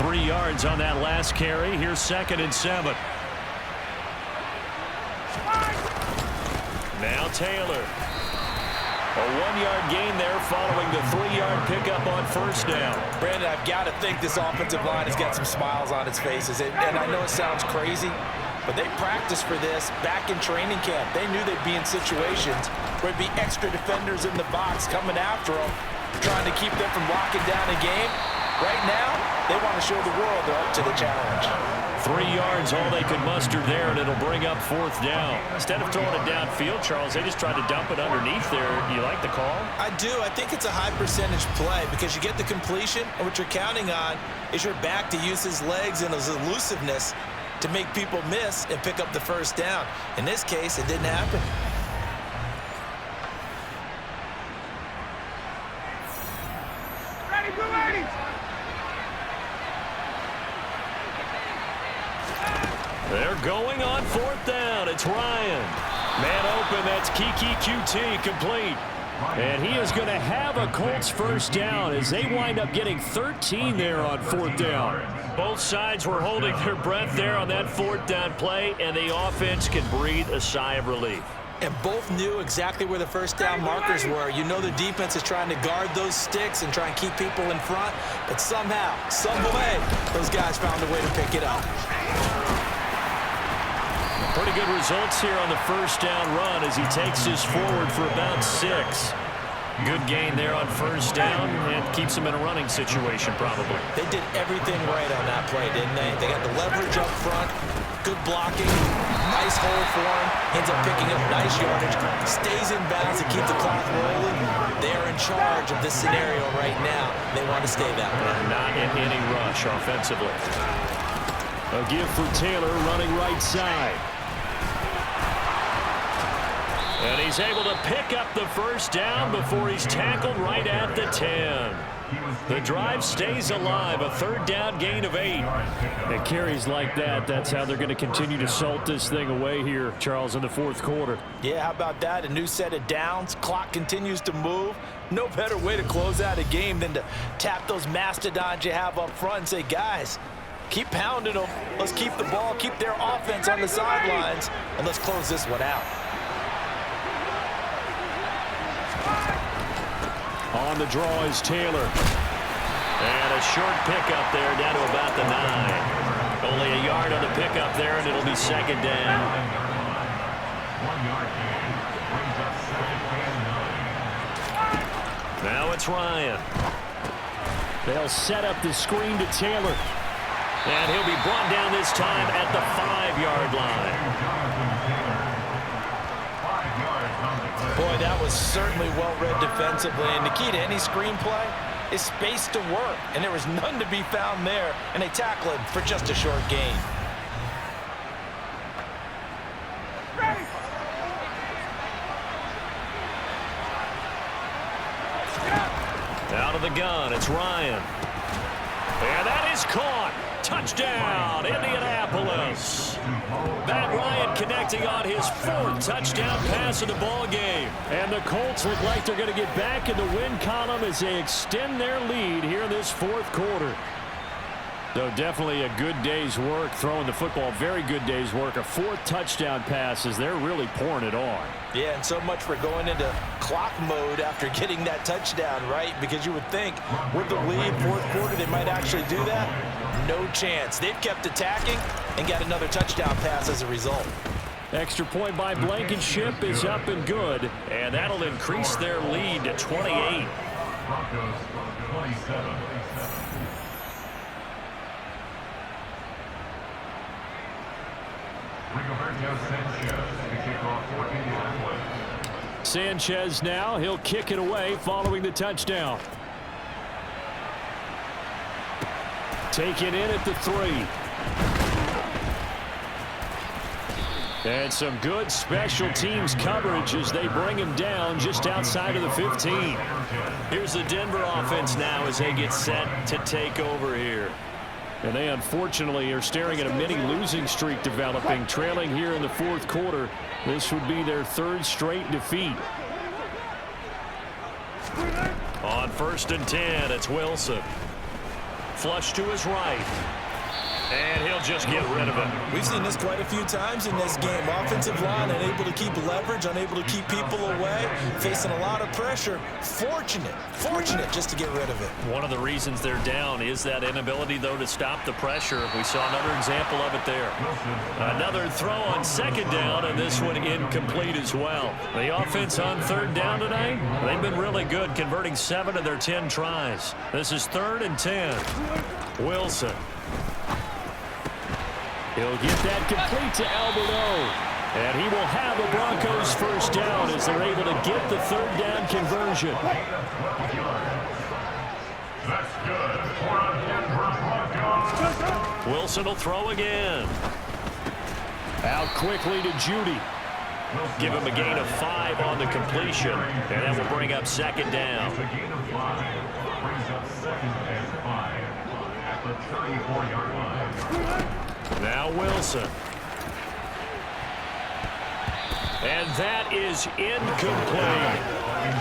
3 yards on that last carry. Here's 2nd and 7. Now Taylor. A 1-yard gain there following the 3-yard pickup on 1st down. Brandon, I've got to think this offensive line has got some smiles on its faces. And I know it sounds crazy, but they practiced for this back in training camp. They knew they'd be in situations where it'd be extra defenders in the box coming after them, trying to keep them from locking down a game. Right now, they want to show the world they're up to the challenge. 3 yards, all they could muster there, and it'll bring up 4th down. Instead of throwing it downfield, Charles, they just tried to dump it underneath there. You like the call? I do. I think it's a high percentage play because you get the completion, and what you're counting on is your back to use his legs and his elusiveness to make people miss and pick up the 1st down. In this case, it didn't happen. Ready, blue ladies! They're going on 4th down. It's Ryan. Man open. That's Kiki QT complete. And he is going to have a Colts 1st down as they wind up getting 13 there on 4th down. Both sides were holding their breath there on that 4th down play, and the offense can breathe a sigh of relief. And both knew exactly where the 1st down markers were. You know the defense is trying to guard those sticks and try and keep people in front, but somehow, some way, those guys found a way to pick it up. Pretty good results here on the 1st down run as he takes this forward for about 6. Good gain there on 1st down and keeps him in a running situation probably. They did everything right on that play, didn't they? They got the leverage up front, good blocking, nice hole for him, ends up picking up nice yardage, stays in bounds to keep the clock rolling. They are in charge of this scenario right now. They want to stay that way. Not in any rush offensively. A give for Taylor running right side. And he's able to pick up the 1st down before he's tackled right at the 10. The drive stays alive, a 3rd down gain of 8. And carries like that, that's how they're going to continue to salt this thing away here, Charles, in the 4th quarter. Yeah, how about that? A new set of downs. Clock continues to move. No better way to close out a game than to tap those mastodons you have up front and say, guys, keep pounding them. Let's keep the ball, keep their offense on the sidelines, and let's close this one out. On the draw is Taylor. And a short pickup there down to about the 9. Only a yard on the pickup there, and it'll be 2nd down. 1 yard gain brings up 2nd and 9. Now it's Ryan. They'll set up the screen to Taylor. And he'll be brought down this time at the 5-yard line. Boy, that was certainly well-read defensively. And the key to any screenplay is space to work. And there was none to be found there. And they tackle him for just a short gain. Out of the gun, it's Ryan. And that is caught. Touchdown, Indianapolis. Matt Ryan connecting on his 4th touchdown pass of the ball game. And the Colts look like they're going to get back in the win column as they extend their lead here in this 4th quarter. So definitely a good day's work throwing the football. Very good day's work. A 4th touchdown pass as they're really pouring it on. Yeah, and so much for going into clock mode after getting that touchdown, right? Because you would think with the lead, 4th quarter, they might actually do that. No chance. They've kept attacking and got another touchdown pass as a result. Extra point by Blankenship is up and good. And that'll increase their lead to 28. Broncos 27. Sanchez now, he'll kick it away following the touchdown. Taken in at the 3. And some good special teams coverage as they bring him down just outside of the 15. Here's the Denver offense now as they get set to take over here. And they unfortunately are staring at a mini losing streak developing, trailing here in the 4th quarter. This would be their 3rd straight defeat. On 1st and 10, it's Wilson. Flush to his right. And he'll just get rid of it. We've seen this quite a few times in this game. Offensive line unable to keep leverage, unable to keep people away, facing a lot of pressure. Fortunate just to get rid of it. One of the reasons they're down is that inability, though, to stop the pressure. We saw another example of it there. Another throw on 2nd down, and this one incomplete as well. The offense on 3rd down today, they've been really good, converting 7 of their 10 tries. This is 3rd and 10. Wilson. He'll get that complete to Alberto. And he will have the Broncos 1st down as they're able to get the 3rd down conversion. That's good. Broncos. Wilson will throw again. Out quickly to Judy. Give him a gain of 5 on the completion. And that will bring up 2nd down. A gain of 5 brings up 2nd and 5 at the 34-yard line. Now Wilson. And that is incomplete.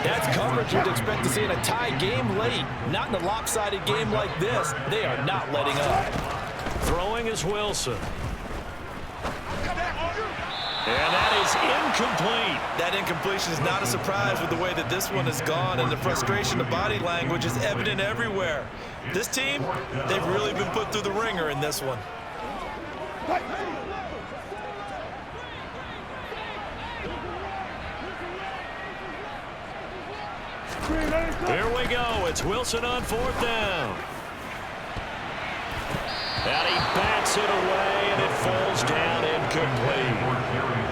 That's coverage you'd expect to see in a tie game late. Not in a lopsided game like this. They are not letting up. Throwing is Wilson. And that is incomplete. That incompletion is not a surprise with the way that this one has gone, and the frustration, the body language is evident everywhere. This team, they've really been put through the ringer in this one. Here we go. It's Wilson on 4th down. And he bats it away, and it falls down incomplete.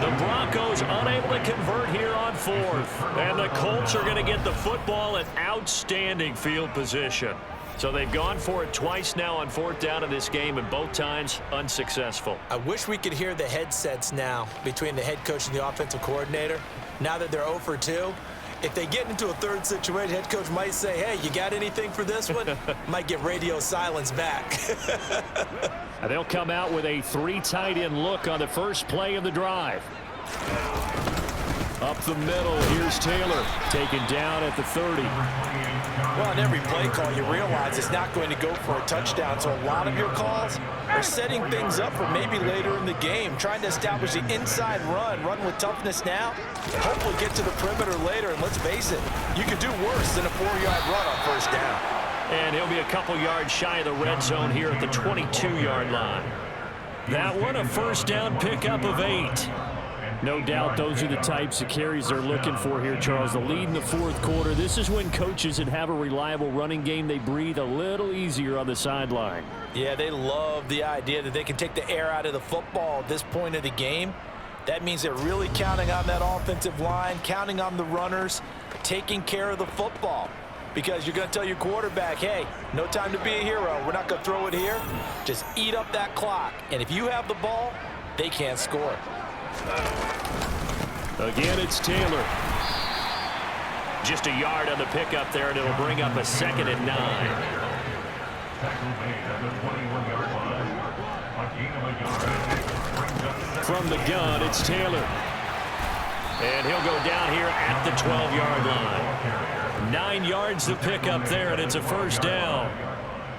The Broncos unable to convert here on 4th. And the Colts are going to get the football in outstanding field position. So they've gone for it twice now on 4th down in this game, and both times unsuccessful. I wish we could hear the headsets now between the head coach and the offensive coordinator. Now that they're 0 for 2, if they get into a 3rd situation, head coach might say, hey, you got anything for this one? Might get radio silence back. They'll come out with a 3 tight end look on the first play of the drive. Up the middle, here's Taylor, taken down at the 30. Well, in every play call, you realize it's not going to go for a touchdown, so a lot of your calls are setting things up for maybe later in the game, trying to establish the inside run with toughness now, hopefully get to the perimeter later, and let's face it, you could do worse than a 4-yard run on 1st down. And he'll be a couple yards shy of the red zone here at the 22-yard line. That one, a 1st down pickup of 8. No doubt those are the types of carries they're looking for here, Charles. The lead in the fourth quarter. This is when coaches that have a reliable running game, they breathe a little easier on the sideline. Yeah, they love the idea that they can take the air out of the football at this point of the game. That means they're really counting on that offensive line, counting on the runners, taking care of the football. Because you're going to tell your quarterback, hey, no time to be a hero. We're not going to throw it here. Just eat up that clock. And if you have the ball, they can't score. Again, it's Taylor. Just a yard on the pickup there, and it'll bring up a 2nd and 9. From the gun, it's Taylor. And he'll go down here at the 12-yard line. 9 yards to pick up there, and it's a first down.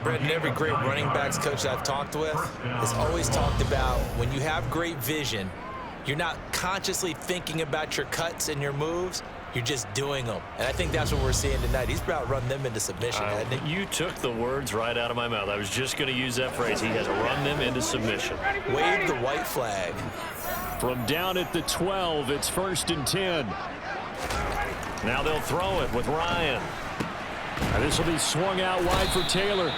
Brendan, every great running backs coach I've talked with has always talked about when you have great vision, you're not consciously thinking about your cuts and your moves. You're just doing them. And I think that's what we're seeing tonight. He's about to run them into submission, hasn't he? You took the words right out of my mouth. I was just going to use that phrase. He has run them into submission. Wave the white flag. From down at the 12, it's 1st and 10. Now they'll throw it with Ryan. And this will be swung out wide for Taylor.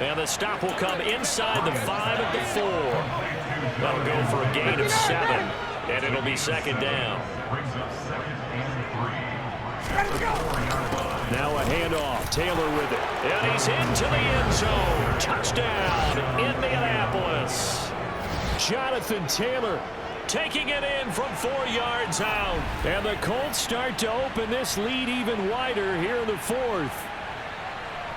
And the stop will come inside the 5 at the 4. That'll go for a gain of 7. And it'll be 2nd down. Now a handoff. Taylor with it. And he's into the end zone. Touchdown, Indianapolis. Jonathan Taylor taking it in from 4 yards out. And the Colts start to open this lead even wider here in the 4th.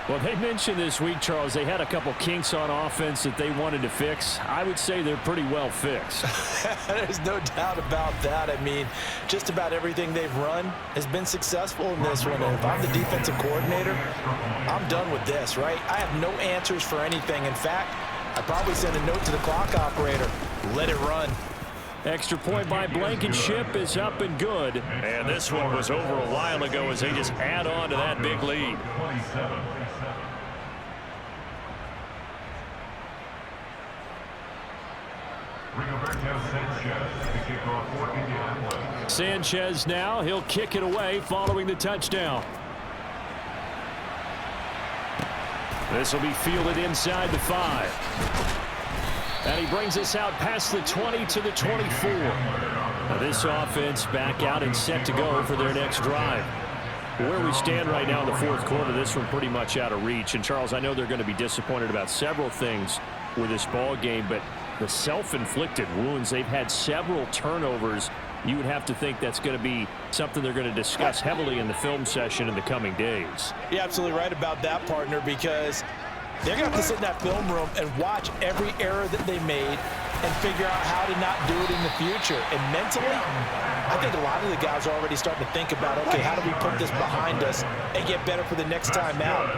Well, they mentioned this week, Charles, they had a couple kinks on offense that they wanted to fix. I would say they're pretty well fixed. There's no doubt about that. I mean, just about everything they've run has been successful in this one. And if I'm the defensive coordinator, I'm done with this, right? I have no answers for anything. In fact, I'd probably send a note to the clock operator. Let it run. Extra point by Blankenship is up and good. And this one was over a while ago as they just add on to that big lead. Sanchez now, he'll kick it away following the touchdown. This will be fielded inside the 5. And he brings us out past the 20 to the 24. Now this offense back out and set to go for their next drive. Where we stand right now in the fourth quarter, this one pretty much out of reach. And, Charles, I know they're going to be disappointed about several things with this ball game, but the self-inflicted wounds, they've had several turnovers. You would have to think that's going to be something they're going to discuss heavily in the film session in the coming days. You're absolutely right about that, partner, because they're going to have to sit in that film room and watch every error that they made and figure out how to not do it in the future. And mentally, I think a lot of the guys are already starting to think about, okay, how do we put this behind us and get better for the next time out?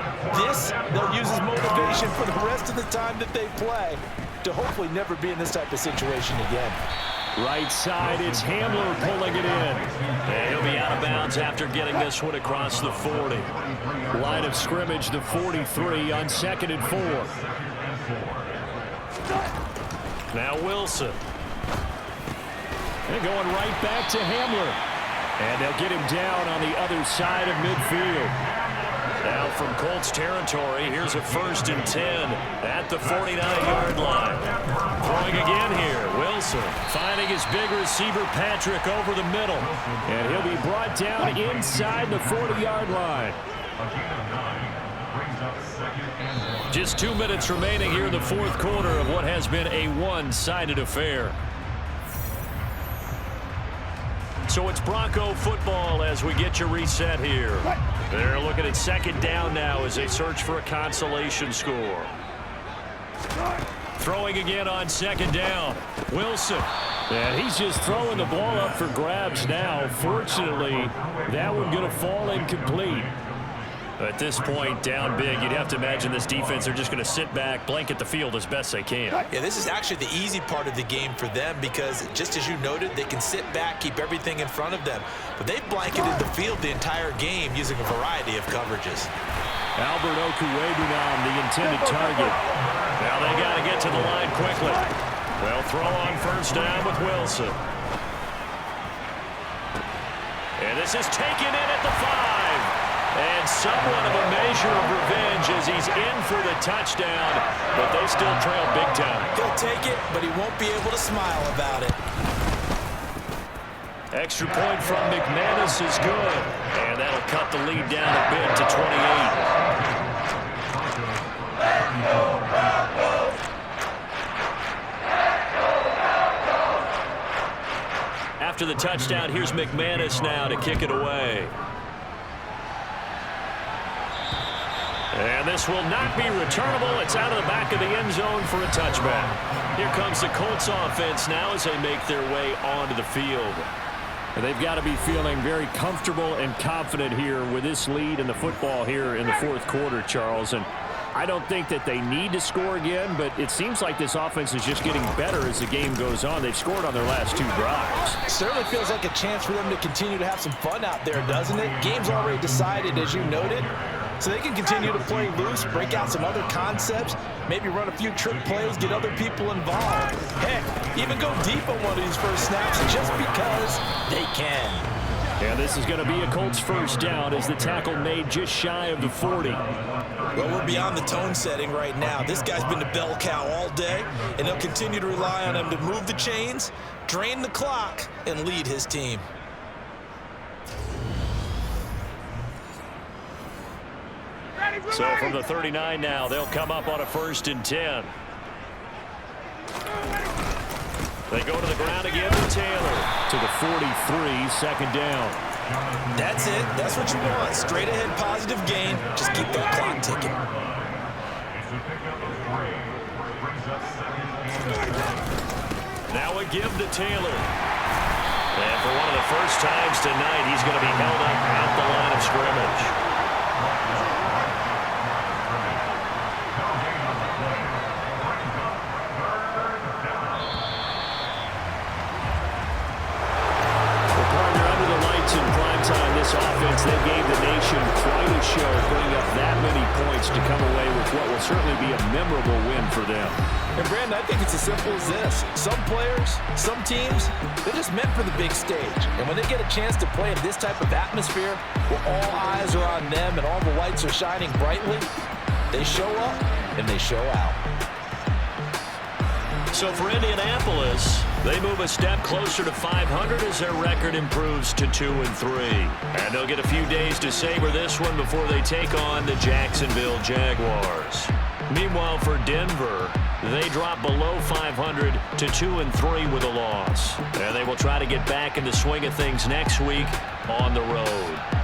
This, they'll use as motivation for the rest of the time that they play to hopefully never be in this type of situation again. Right side, it's Hamler pulling it in. And he'll be out of bounds after getting this one across the 40. Line of scrimmage, the 43 on 2nd and 4. Now Wilson. And going right back to Hamler. And they'll get him down on the other side of midfield. Now from Colts territory, here's a 1st and 10 at the 49-yard line. Throwing again here, Wilson finding his big receiver Patrick over the middle. And he'll be brought down inside the 40-yard line. Just 2 minutes remaining here in the fourth quarter of what has been a one-sided affair. So it's Bronco football as we get you reset here. They're looking at 2nd down now as they search for a consolation score. Throwing again on 2nd down. Wilson. And he's just throwing the ball up for grabs now. Fortunately, that one going to fall incomplete. At this point, down big, you'd have to imagine this defense are just going to sit back, blanket the field as best they can. Yeah, this is actually the easy part of the game for them because, just as you noted, they can sit back, keep everything in front of them. But they've blanketed the field the entire game using a variety of coverages. Albert Okuwebunam, the intended target. Now they got to get to the line quickly. They'll throw on 1st down with Wilson. And this is taken in at the 5. And somewhat of a measure of revenge as he's in for the touchdown, but they still trail big time. He'll take it, but he won't be able to smile about it. Extra point from McManus is good, and that'll cut the lead down a bit to 28. After the touchdown, here's McManus now to kick it away. And this will not be returnable. It's out of the back of the end zone for a touchback. Here comes the Colts offense now as they make their way onto the field. And they've got to be feeling very comfortable and confident here with this lead in the football here in the fourth quarter, Charles. And I don't think that they need to score again, but it seems like this offense is just getting better as the game goes on. They've scored on their last 2 drives. It certainly feels like a chance for them to continue to have some fun out there, doesn't it? Game's already decided, as you noted. So they can continue to play loose, break out some other concepts, maybe run a few trick plays, get other people involved. Heck, even go deep on one of these first snaps just because they can. And this is going to be a Colts first down as the tackle made just shy of the 40. Well, we're beyond the tone setting right now. This guy's been the bell cow all day, and they'll continue to rely on him to move the chains, drain the clock, and lead his team. So from the 39 now, they'll come up on a 1st and 10. They go to the ground again to Taylor. To the 43, second down. That's it. That's what you want. Straight ahead, positive gain. Just keep that clock ticking. Now a give to Taylor. And for one of the first times tonight, he's going to be held up at the line of scrimmage. This offense, they gave the nation quite a show, putting up that many points to come away with what will certainly be a memorable win for them. And Brandon, I think it's as simple as this. Some players, some teams, they're just meant for the big stage. And when they get a chance to play in this type of atmosphere, where all eyes are on them and all the lights are shining brightly, they show up and they show out. So for Indianapolis, they move a step closer to 500 as their record improves to 2-3. And they'll get a few days to savor this one before they take on the Jacksonville Jaguars. Meanwhile, for Denver, they drop below 500 to 2-3 with a loss. And they will try to get back in the swing of things next week on the road.